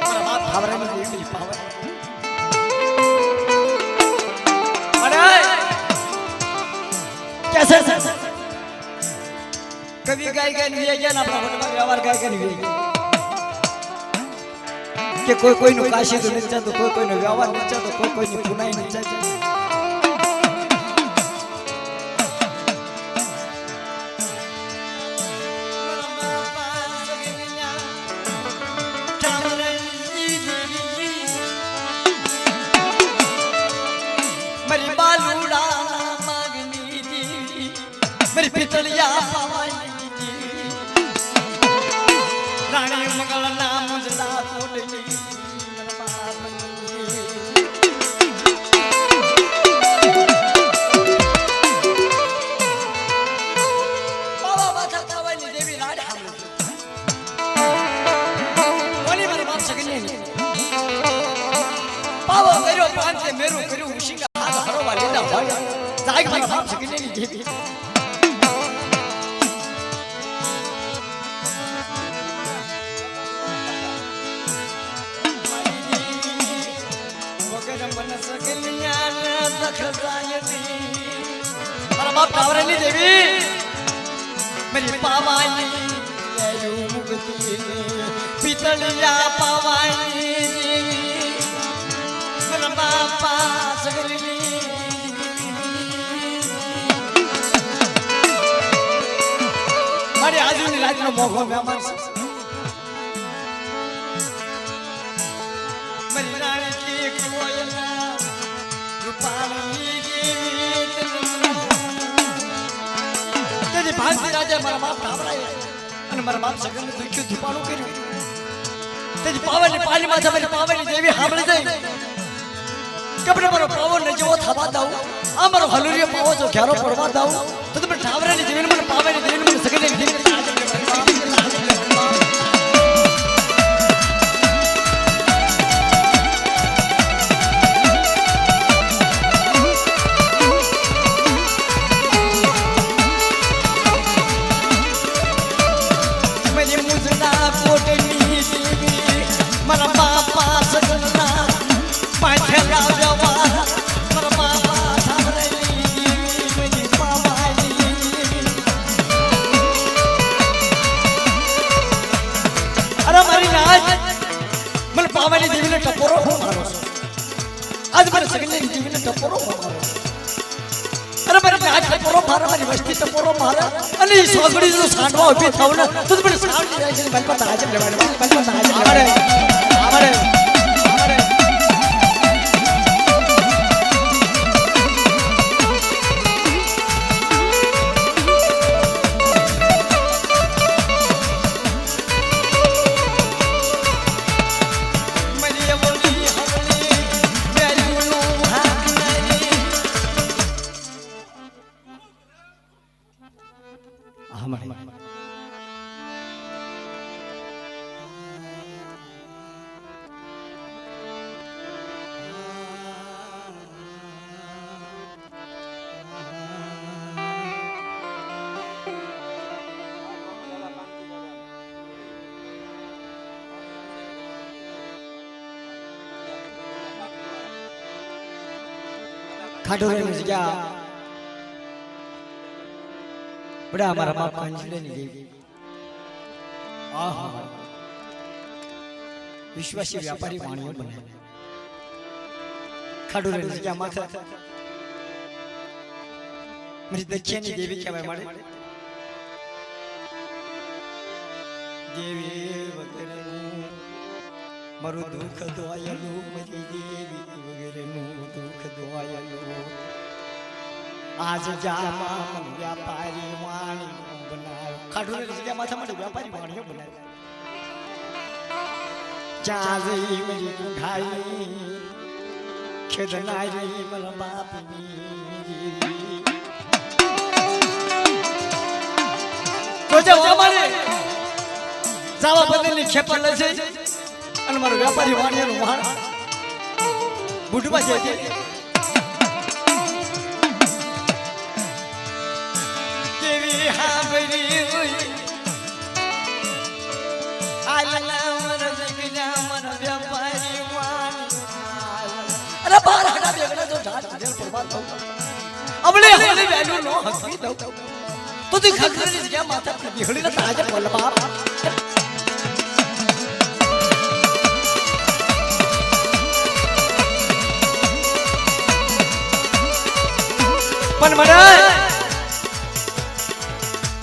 मेरा बाप खबर नहीं देवी पावर अरे कैसे कभी गाय का नहीं है ना अपना व्यवहार गाय का नहीं है कि कोई नु काशी तो नहीं चाहता कोई नु व्यवहार नहीं चाहता कोई नु पुनाई नहीं चाहता मेरी पितलिया रानी मंगल नाम मुझला कोटली बाबा बाथा कावानी देवी राड हम कोनी मेरे बाप सगनी नहीं बाबा मेरो पांचे मेरो करू उशिंगा हाथ हरो वाले दा भाई जाग मेरे बाप सगनी नहीं देवी વગર મન સગલિયા દખદાયની મારા બાપ ટાવરાની દેવી મારી પાવાની લેયું મુક્તિ પિતળિયા પાવાની મારા બાપા સગલી મારી આજની રાતનો મોઘો મહેમાન છે મારી રાણી કે કોયલા રૂપાલી દેવી ભાગતી રાજા મારા બાપ ટાવરાએ અને મારા બાપ સગનને દુખ્યું ધીપાણું કર્યું તેની પાવનની પાલીમાં તમારી પાવનની દેવી સાંભળી જાય કપડે મારો પાવન ને જેવો થવા દઉં આ મારો હલુરિયો પાવો જો ઘેરો પડવા દઉં તો તમે ટાવરાની દેવીને મને પાવનની દેવીને મને સગનની દેવીને મારા બાપા સગનના પાછલા વ્યવહાર મારા બાપા ઠામરેલી દેવી પાવાની અરે મારી નાજ મને પાવાની દેવીને ટપોરો મારો આજ મારે સગનની દેવીને ટપોરો મારો અરે મારી નાજ ટપોરો મારે મારી વસ્તી ટપોરો મારે અને એ સોગડી જો સાંડવા ઊભી થાવ ને તો મને સાંડી જાય છે બલપત હાજર લેવાની બલપત હાજર લેવાની અમારે ખાટોરાની જગ્યા બડા અમારા બાપ કાંજીલાની દેવી આહા વિશ્વાસી વ્યાપારી વાણીઓ બને ખાટોરાની જગ્યા માથે મારી દક્ષિણની દેવી કહેવાય મળે દેવી વગેરેનું મારું દુઃખ દોયાલું મારી દેવી વગેરેનું દુઃખ દોયાલું આજ જામાં વ્યાપારી વાણી બનાવ ખાટુની જગ્યા માથા માટે વ્યાપારી વાણીઓ બનાવ ચાજઈ મારી ગુંઠાઈ ખેદનારી મારા બાપની તો જવા મારે જાવા બદલની ખેપર લે છે અને મારો વ્યાપારી વાણીયાનું વાણ બુઢવા જાય કેવી હાબરી હોઈ આલના મર જગના મર વ્યાપારી વાણી અરે બાર હડા બેગડા જો ઝાડ જેલ પરવાત થઉં અબલે હોલી વેલ્યુ નો હસવી દઉં તો તું ખખરની જગ્યા માથા પર બિહળી ના તાજે બોલ બાપ પણ મને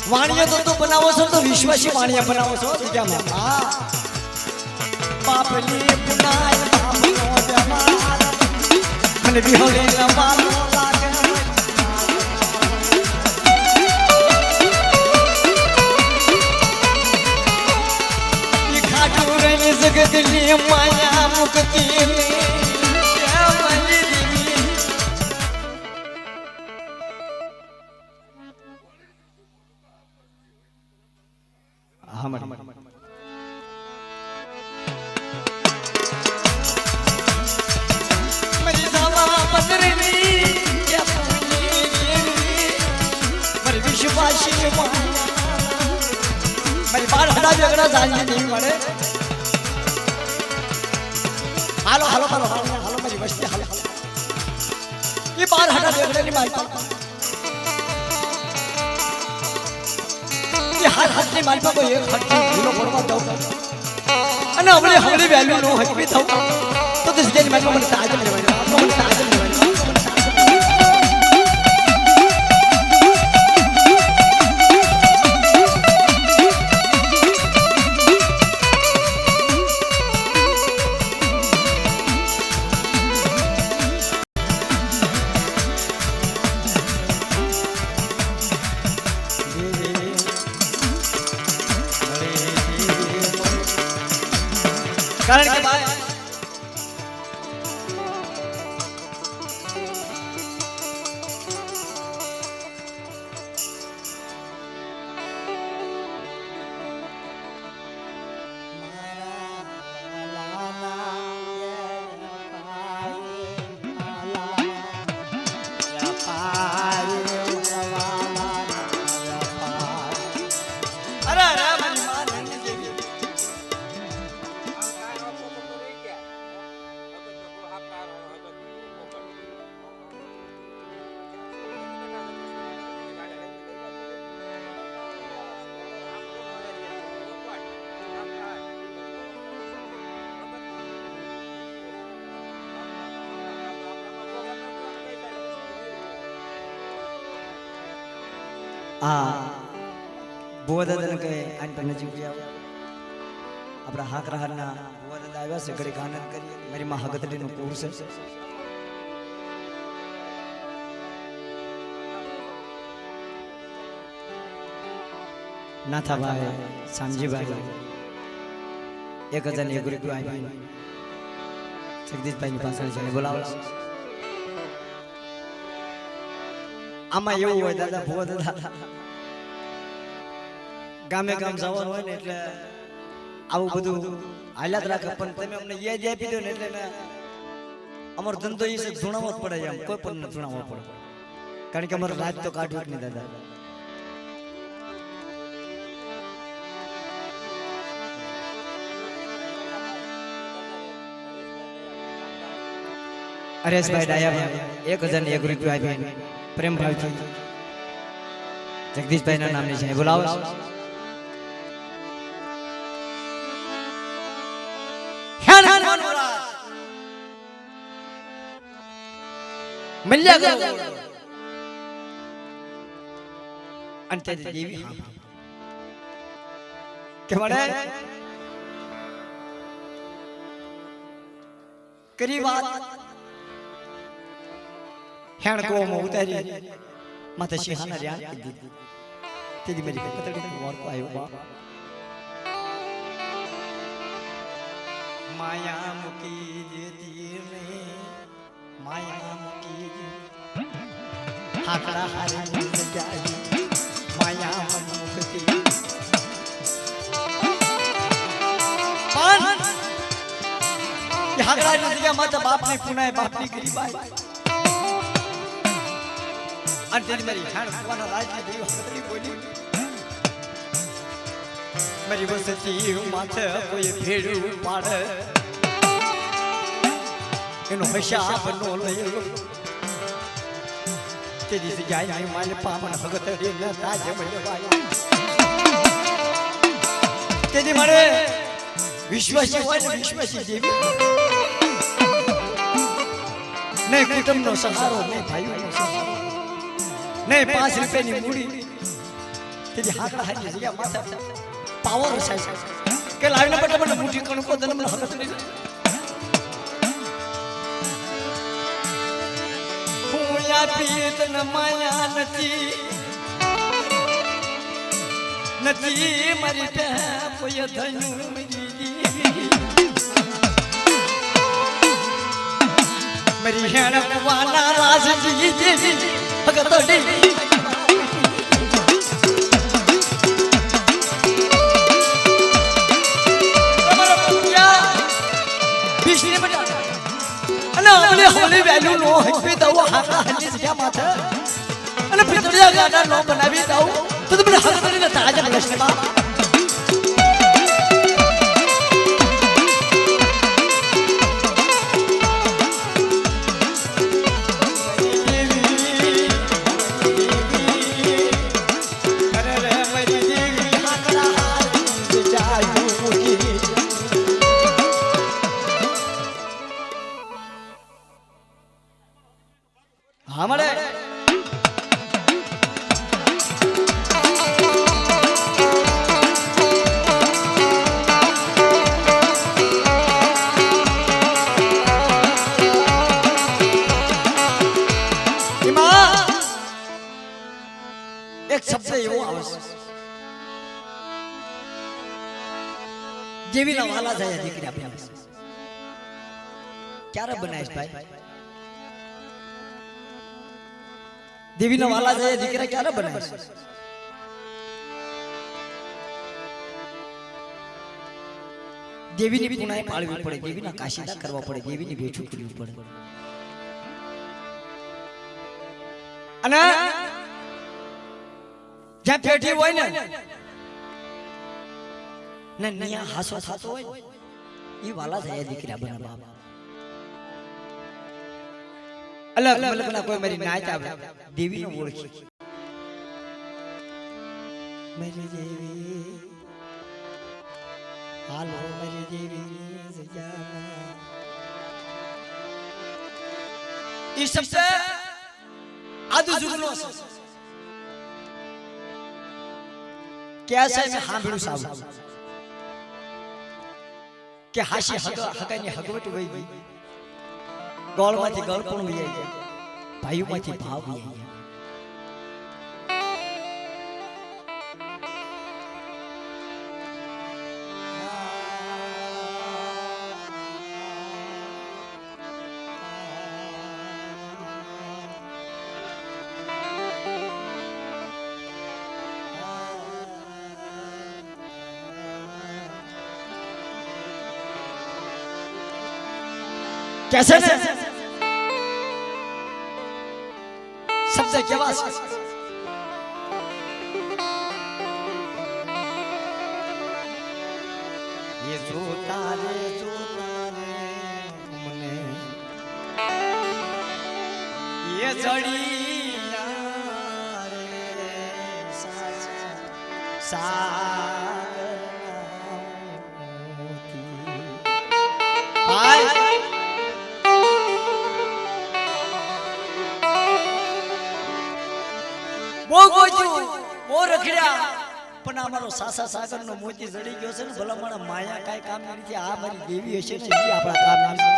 વાણીયા તો બનાવો છો તો વિશ્વાસી વાણીયા બનાવો છો જગ્યામાં હા બાપલી પુનાય બાપનો જમાલ મને બિહોલે નવાલો લાગે ઈ ખાટુ રહી જગતની માયા મુક્તિ મારી બાર હડા ઝઘડા જાણી નહીં મળે હાલો હાલો મારો હાલો મારી વસ્તી હાલો ઝઘડાની માલપા એ હાથની માલપા કોઈ એક હાથથી ભૂલો પડવા દઉં અને હમણે વેલ્યુ નો હકવી થવું તો તે જગ્યાની માલપા મને તાજમ લેવાની મને તાજમ લેવાની કારણ કે ભાઈ ભુવા દાદાને કહે આની પર નજીક આવો આપણા હાકરાહારના ભુવા દાદા આવ્યા છે ઘડીક આનંદ કરીએ મારી માં હગતડીનું કુર છે નાથાભાઈ શામજીભાઈ 1001 રૂપિયા આપ્યા જગદીશભાઈની પાછળ જઈને બોલાવો આમાં એવું હોય દાદા ભુવા દાદા ગામે ગામ જવાનું હોય ને એટલે આવું બધું હાલ્યા રાખે પણ તમે અમને યાદ આપી દો ને એટલે મેં અમારો ધંધો એ ધૂણાવો જ પડે એમ કોઈ પણ ધૂણાવો પડે કારણ કે અમારો રાજ તો કાઢવું જ નહીં દાદા હરેશભાઈ ડાયા 1001 રૂપિયા આપ્યા પ્રેમ ભાવથી જગદીશભાઈ ના નામની છે બોલાવો મલ્યા ગયો અંતે દેવી કે વડે કરી વાત હેણ કોમાં ઉતારી માથે સિંહાના રહ્યા દીધી તેદી મેરી પતડી વાળકો આવ્યો બા માયા મુકી દેતી ને માયા મુકી હાકડા હારી જગ્યાએ માયા મુકતી પાન હાકડા જગ્યા માથે બાપની પુનાય બાપની કરી બાઈ અંતે મેરી ખાણ કોના રાજની દેવી હતરી બોલી मेरी बसती माथे कोई भेड़ू पाड़े इनो हशा बनो लयो तेरी से जाय नहीं माने पावन भगत रे न ताजे मले बाया तेरी मारे विश्वासी હોય ને વિશ્વાસી દેવી નહીં કુટુંબનો સહારો નહીં ભાઈઓનો સહારો નહીં 5 રૂપિયાની મૂડી તેરી હાકડા હારી જગ્યા માથા પાવર છે કે લાવીને બટે મને મુઠી કણકો દને મને હકત નહીં હું યા પીત ન માયા નથી મારી પે કોઈ ધનુ મરી હેણ કુવાના રાજજી દેવી ભગતડી હોલી વેલ્યુ નો હકવી દઉં હાકા હજી જગ્યા માથે અને પિતળિયા ગાડા નો બનાવી દઉં તો તમને હક કરીને તાજા લક્ષને બા દેવી હા મળે એક શબ્દ એવો આવે છે દેવીના વાલા જાય દીકરી આપી ક્યારે બનાવીશ ભાઈ દેવીના વાલા જાય દીકરા ક્યારે બનાવીશ દેવીની પુનાઈ પાળવી પડે દેવીના કાશીદા કરવા પડે દેવીની બેઠું કરવી પડે અને જ્યાં પેઢી હોય ને નિયા હાસો થતો હોય એ વાલા જાય દીકરા બના બાપ અલગ મતલબ કોઈ મારી નાચ આવે દેવી નો ઓળખી મારી દેવી હાલો મારી દેવી ઈ શબ્દ આદુ જુગનો કેસે મે સાંભળ્યું સાહેબ કે હાશી હગાની હગવટ વઈ ગઈ ગોળમાંથી ગળપણ વઈ ગયા ભાઈઓમાંથી ભાવ વઈ ગયા कैसे ने सबसे क्या ये जोता रे मने ये जड़ी रे भाई वो रखड्या पण અમારો સાસા સાગર નો મોતી જડી ગયો છે ને ભલા મારા માયા કાઈ કામ નથી આ મારી દેવી હશે છે જે આપણા કામ નથી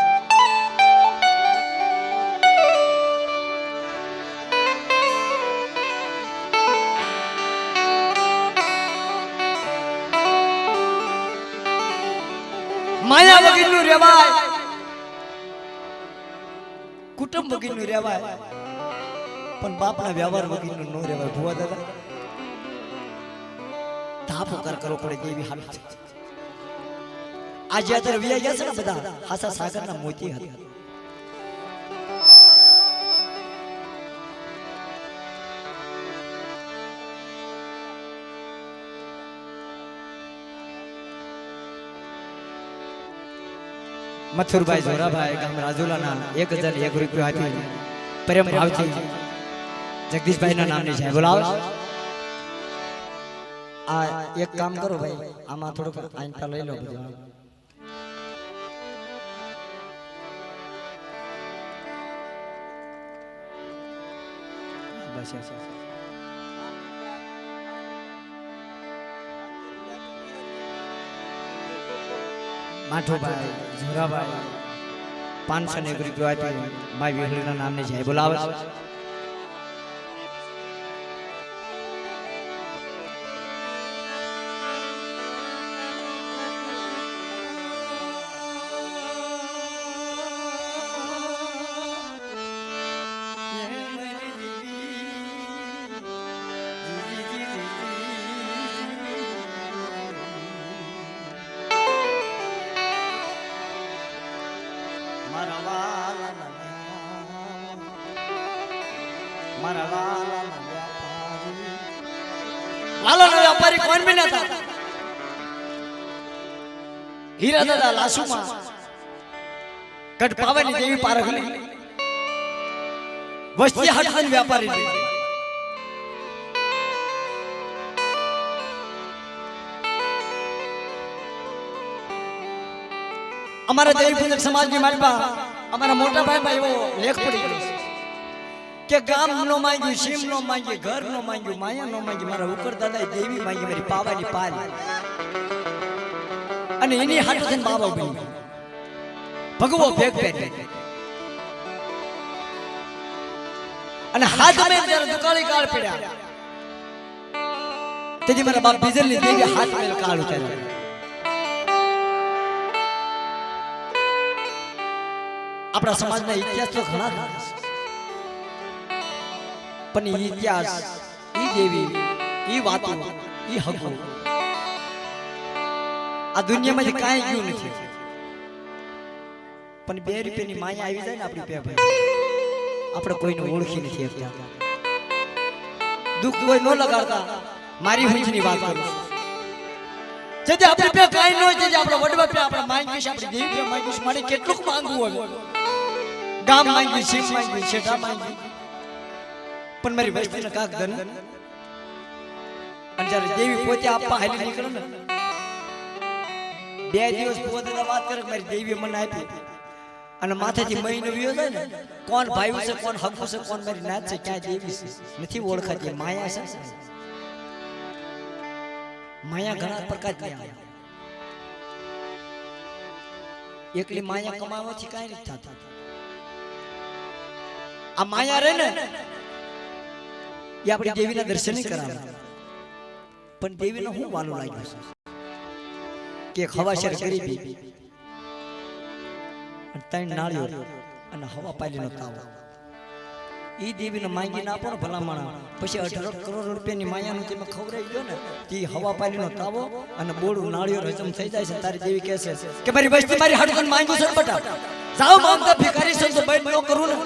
માયા વગરનું રહેવાય કુટુંબ વગરનું રહેવાય પણ બાપના વ્યવહાર વગરનું નો રહેવાય ભુવા દાદા ધાપોકાર કરવો પડે દેવી હાલ આજે અત્યારે વિયા ગયા છે ને બધા હાસા સાગરના મોતી હતા મથુરભાઈ જોરાભાઈ ગામ રાજુલાના 1001 રૂપિયા આપી પ્રેમ ભાવથી જગદીશભાઈ ના નામની છે બોલાવો આ એક કામ કરો ભાઈ આમાં થોડુંક આઈનતા લઈ લો બધું બસ માઠોભાઈ જોરાભાઈ 501 રૂપિયા આપી માય વિહળીના નામની છે બોલાવો લાલાનો વ્યાપારી કોણ બન્યા હતા હીરા દાદા લાસુમાં કટ પાવાની દેવી પારખલી વસ્તી હાટના વ્યાપારી અમારા દેવી પૂજક સમાજની માલપા અમારા મોટા ભાઈમાં એવો લેખ પડી ગયો છે કે ગામ નો માંગ્યું, સીમ નો માંગ્યું, ઘર નો માંગ્યું, માયા નો માંગ્યું, મારા ઉકર દાદા દેવી માંગી, મારી પાવાની પાલ. અને એની હાટુ થઈને બાબા બની ભગવો ભેગ પહેરી અને હાથ મેં જ્યારે દુકાળી કાળ પડ્યા તેથી મારા બાપ બીજલની દેવી હાથ મેં કાળ ઉતાર્યો. આપણા સમાજના ઇતિહાસ તો ઘણા છે, પણ ઈ ઇતિહાસ, ઈ દેવી, ઈ વાતો, ઈ હકો આ દુનિયામાંથી કાંઈ ગયું નથી. પણ 2 રૂપિયાની માયા આવી જાય ને આપણી પે ભાઈ, આપણે કોઈને ઓળખી નથી શકતા. દુઃખ કોઈ ન લગાડતા. મારી હુંજની વાત કરું છું. જેથી આપણી પે કાંઈ ન હોય, જેથી આપણા વડવા પે આપણે માંગીશ, આપણી દેવી પે માંગીશ, મારે કેટલું માંગવું હોય, ગામ માંગ્યું, સીમ માંગ્યું, શેઠા માંગ્યું, પણ મારી વસ્તીને કાક ધન. અને જ્યારે દેવી પોતે આપવા હાલી નીકળે ને, 2 દિવસ પોતે વાત કરે મારી દેવી મને આપી અને માથેથી મહિનો વિયો જાય ને, કોણ ભાઈ છે, કોણ હક છે, કોણ મારી નાત છે, ક્યાં દેવી છે નથી ઓળખાતી. માયા છે. માયા ઘણા પ્રકારની આવે. એકલી માયા કમાવાથી કાંઈ નથી થતું. આ માયા રે ને એ આપણી દેવીના દર્શન કરાવે. પણ દેવીને શું વાલું લાગ્યું છે કે હવાશર ગરીબી, 3 નાળીઓ અને હવા પાલીનો તાવો. ઈ દેવીને માંગી ના આપો ને ભલામણા, પછી 18 કરોડ રૂપિયાની માયાનું તમે ખવડાવી ગયો ને, તે હવા પાલીનો તાવો અને બોળું નાળીઓ હજમ થઈ જાય છે. તારી દેવી કહે છે કે મારી વસ્તી મારી હાડકન માંગ્યું છે બટા, જાઓ માંગતા ભિખારી છે તો બંધ ન કરું ને,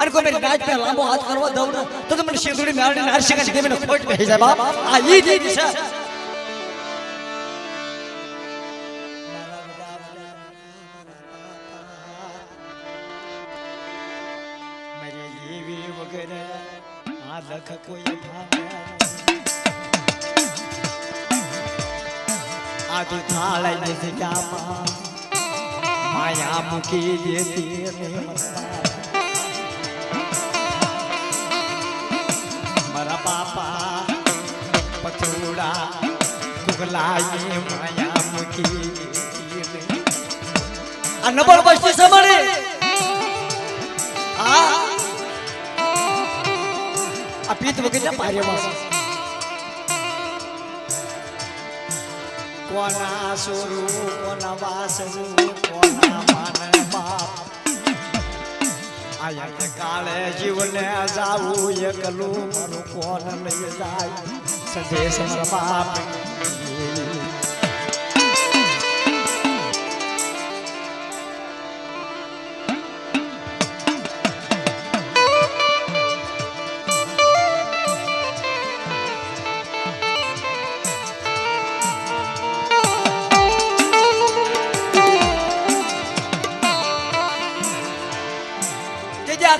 અને કોઈ મારી નાચ પે લાંબો હાથ કરવા દઉં ને તો તમને શેગડી મેળવીને હર્ષિકા દેવીને ખોટ બેસી જાય. બાપ આ ઈ દેવી છે. આદુ થાળાઈ જગ્યામાં માયા મૂકી દેતી મારા બાપા પથોડા કુગલાઈ માયા મૂકી દેતી. આ નબળ બસ્તી સમરે આ પીત વગેરે પાર્યમાં કોના સોરું, કોના વાસરું, કોના માન બાપ. આયા કાળે જીવને જાવું એકલું, મારું કોણ લઈ જાય સંદેશ મારા બાપ.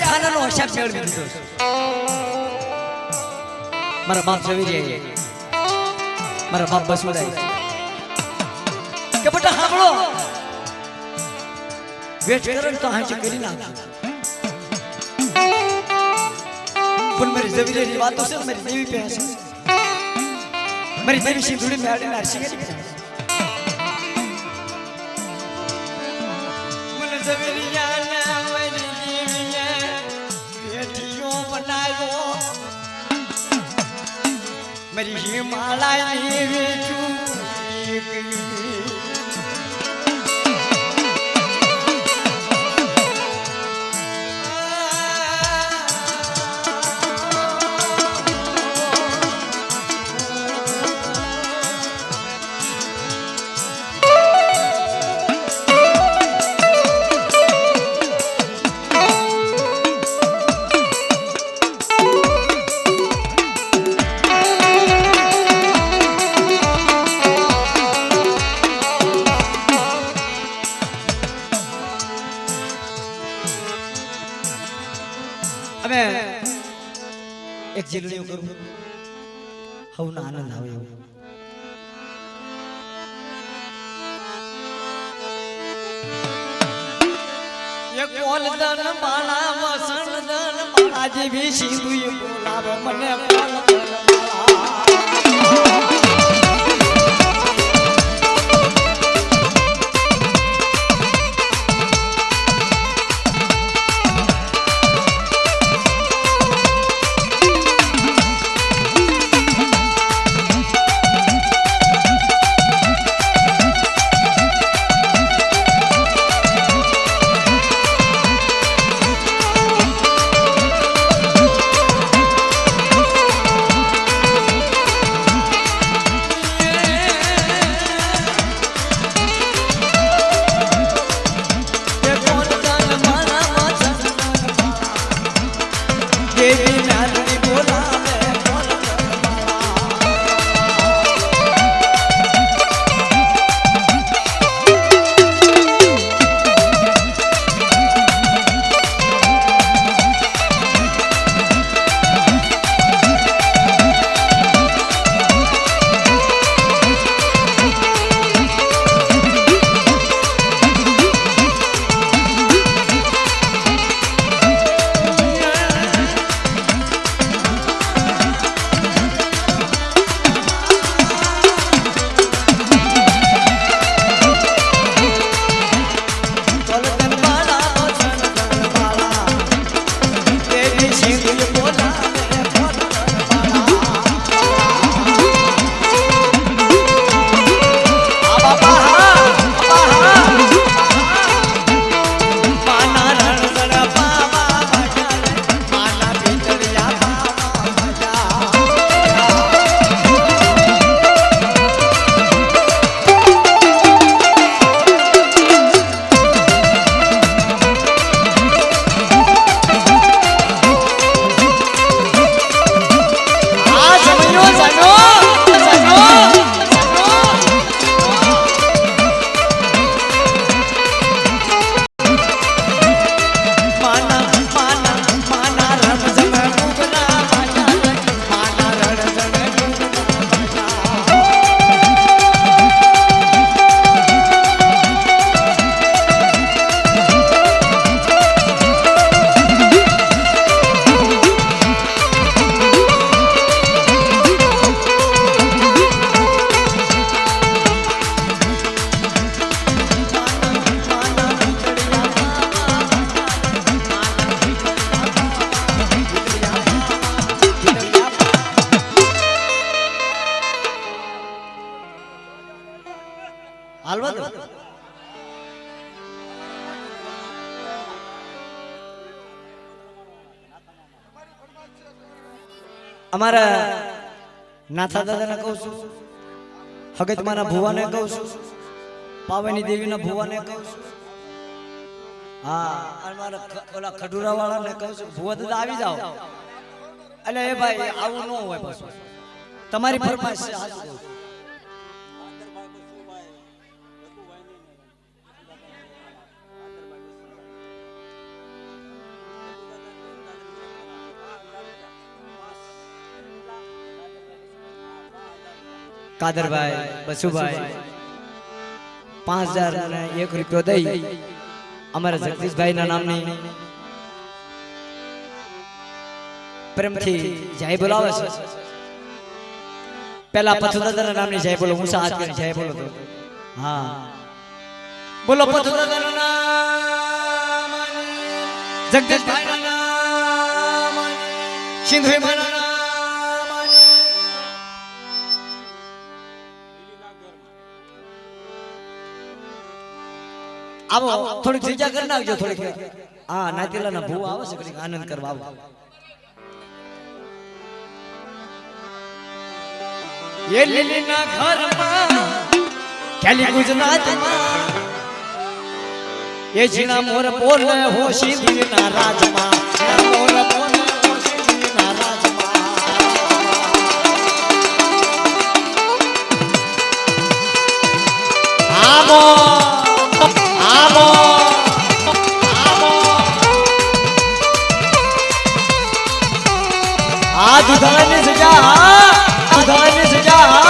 ખાનાનો હિસાબ મેળવી દીધો. મારા બાપ જવી મારા બાપ બસુડાય કે બેટા સાંભળો, વેટ કરો તો હાંચી કરી નાખો. પણ મારી જવી વાતો છે, મારી દેવી પે હશે, મારી દેવી સિંધુડી મેળવી નાખશે કે મને જવી મારી હિમાલયની વેચું એક જીલડીઓ કરું હવનો આનંદ આવે એવું. એક ઓલદન બાળા વસણદન બાળા દેવી સિંધુએ બોલાવો મને કોલ કરવાળા હાલવા દો અમારા નાથા દાદાને કહું છું હગત મારા ભુવાને કહું છું પાવાની દેવીના ભુવાને કહું છું હા અમારા ઓલા ખડુરા વાળાને કહું છું ભુવા દાદા આવી જાઓ એટલે એ ભાઈ આવું ન હોય પાછું તમારી ફરમાઈશ છે હાજર કહું છું કાદરભાઈ બસુભાઈ 5001 રૂપિયો દઈ અમારા જગદીશભાઈ ના નામની પ્રેમથી જય બોલાવે છે પહેલા પથુદાદાના નામની જય બોલો હું હાથ કરી જય બોલો તો હા બોલો પથુદાદાના નામ જગદીશભાઈ ના નામ સિંધુભાઈ ના આવો થોડીક ચર્ચા કરી નાખજો થોડીક હા નાતીલાના ભૂવા આવે છે કંઈક આનંદ કરવા આવો એ લીલીના ઘરમાં ખેલી ગુજરાતમાં એ જીણા મોર બોલે હો સિંધીના રાજમાં જીણા મોર બોલે હો સિંધીના રાજમાં આવો આવો આવો આ દુધાની સજા આ દુધાની સજા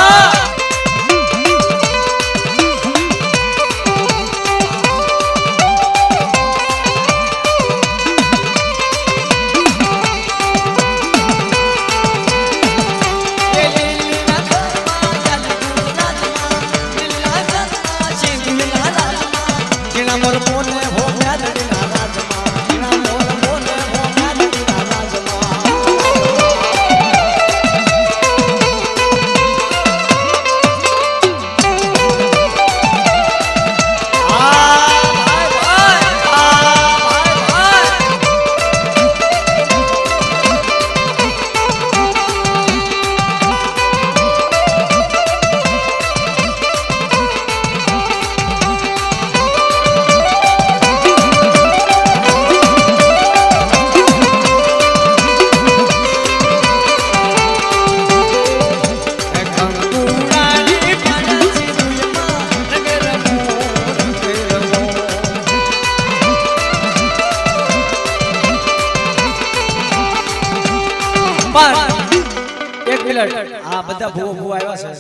પણ એક મિનિટ આ બધા ભૂવો આવ્યા છે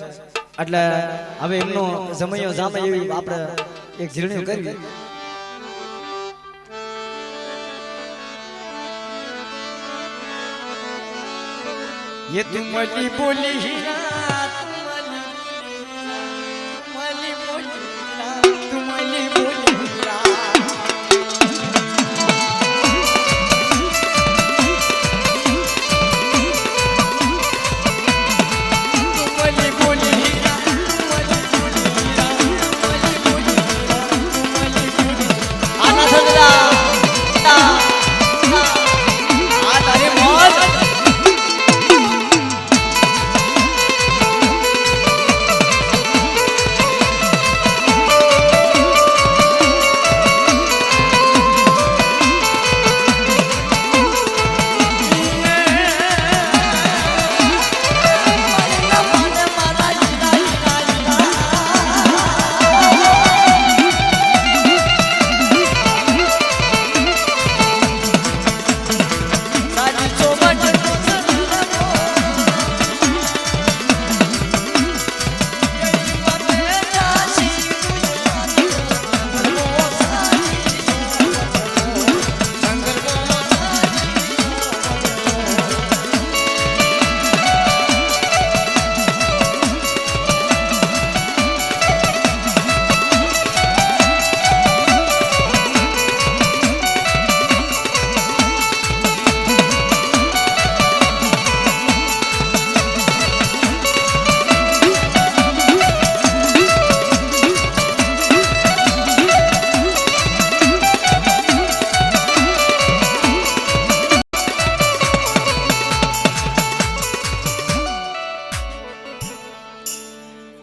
એટલે હવે એમનો સમયો જામે એવી આપણે એક જીરણીઓ કરવી ये तुमली बोली हीरा तुमली बोली हीरा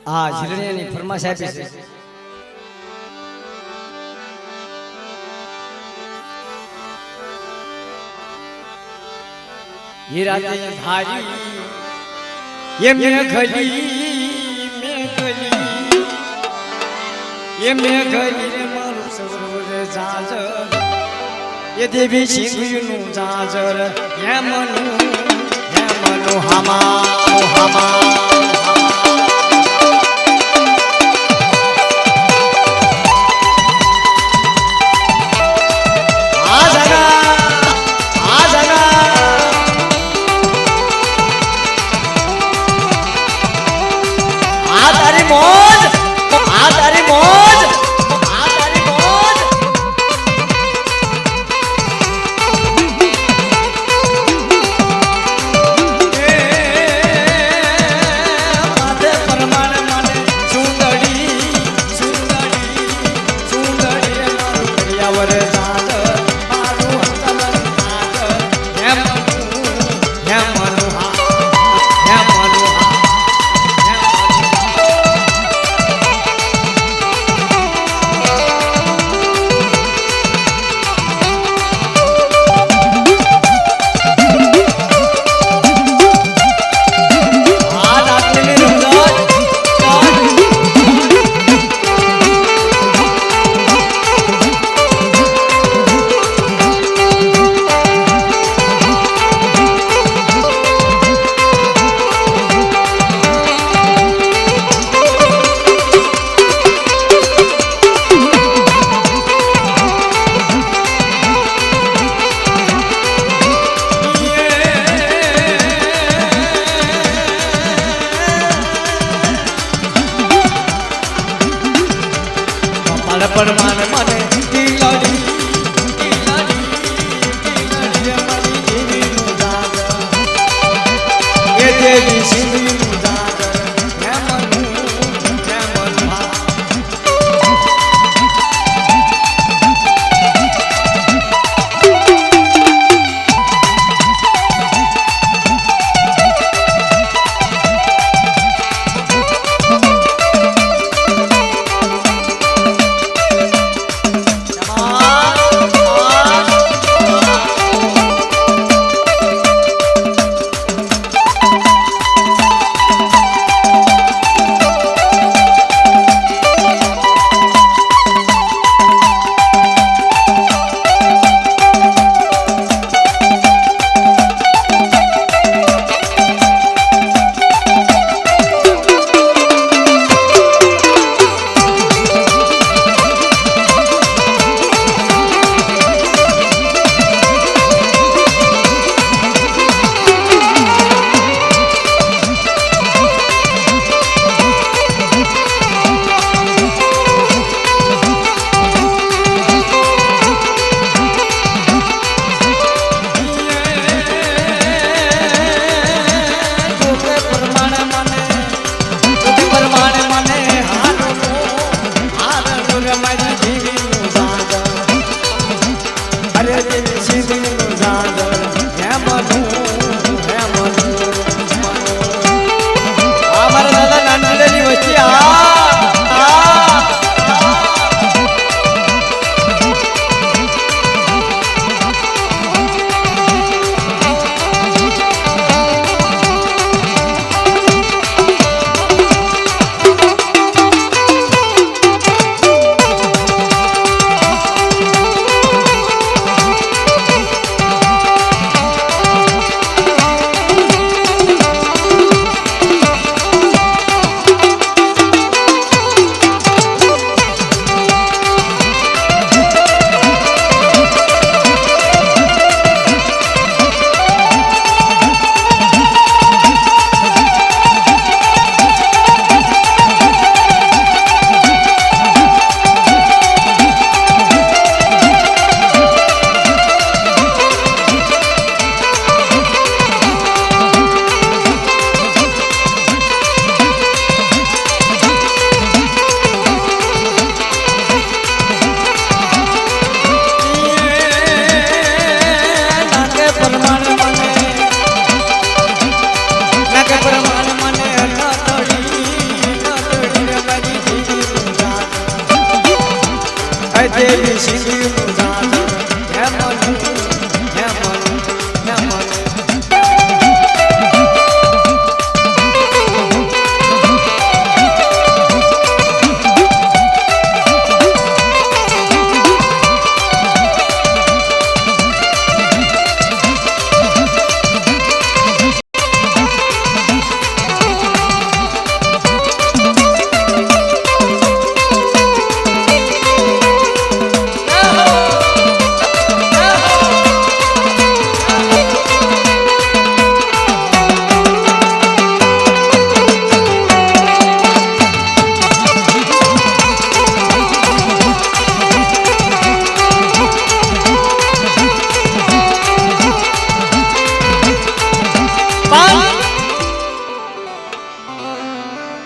આ જીરણીની ફરમાશ આપી છે ये रातें धारी ये मैं गली रे मारू सरोवर जाजर ये देवी सिंहनु जाजर ये मनु हमा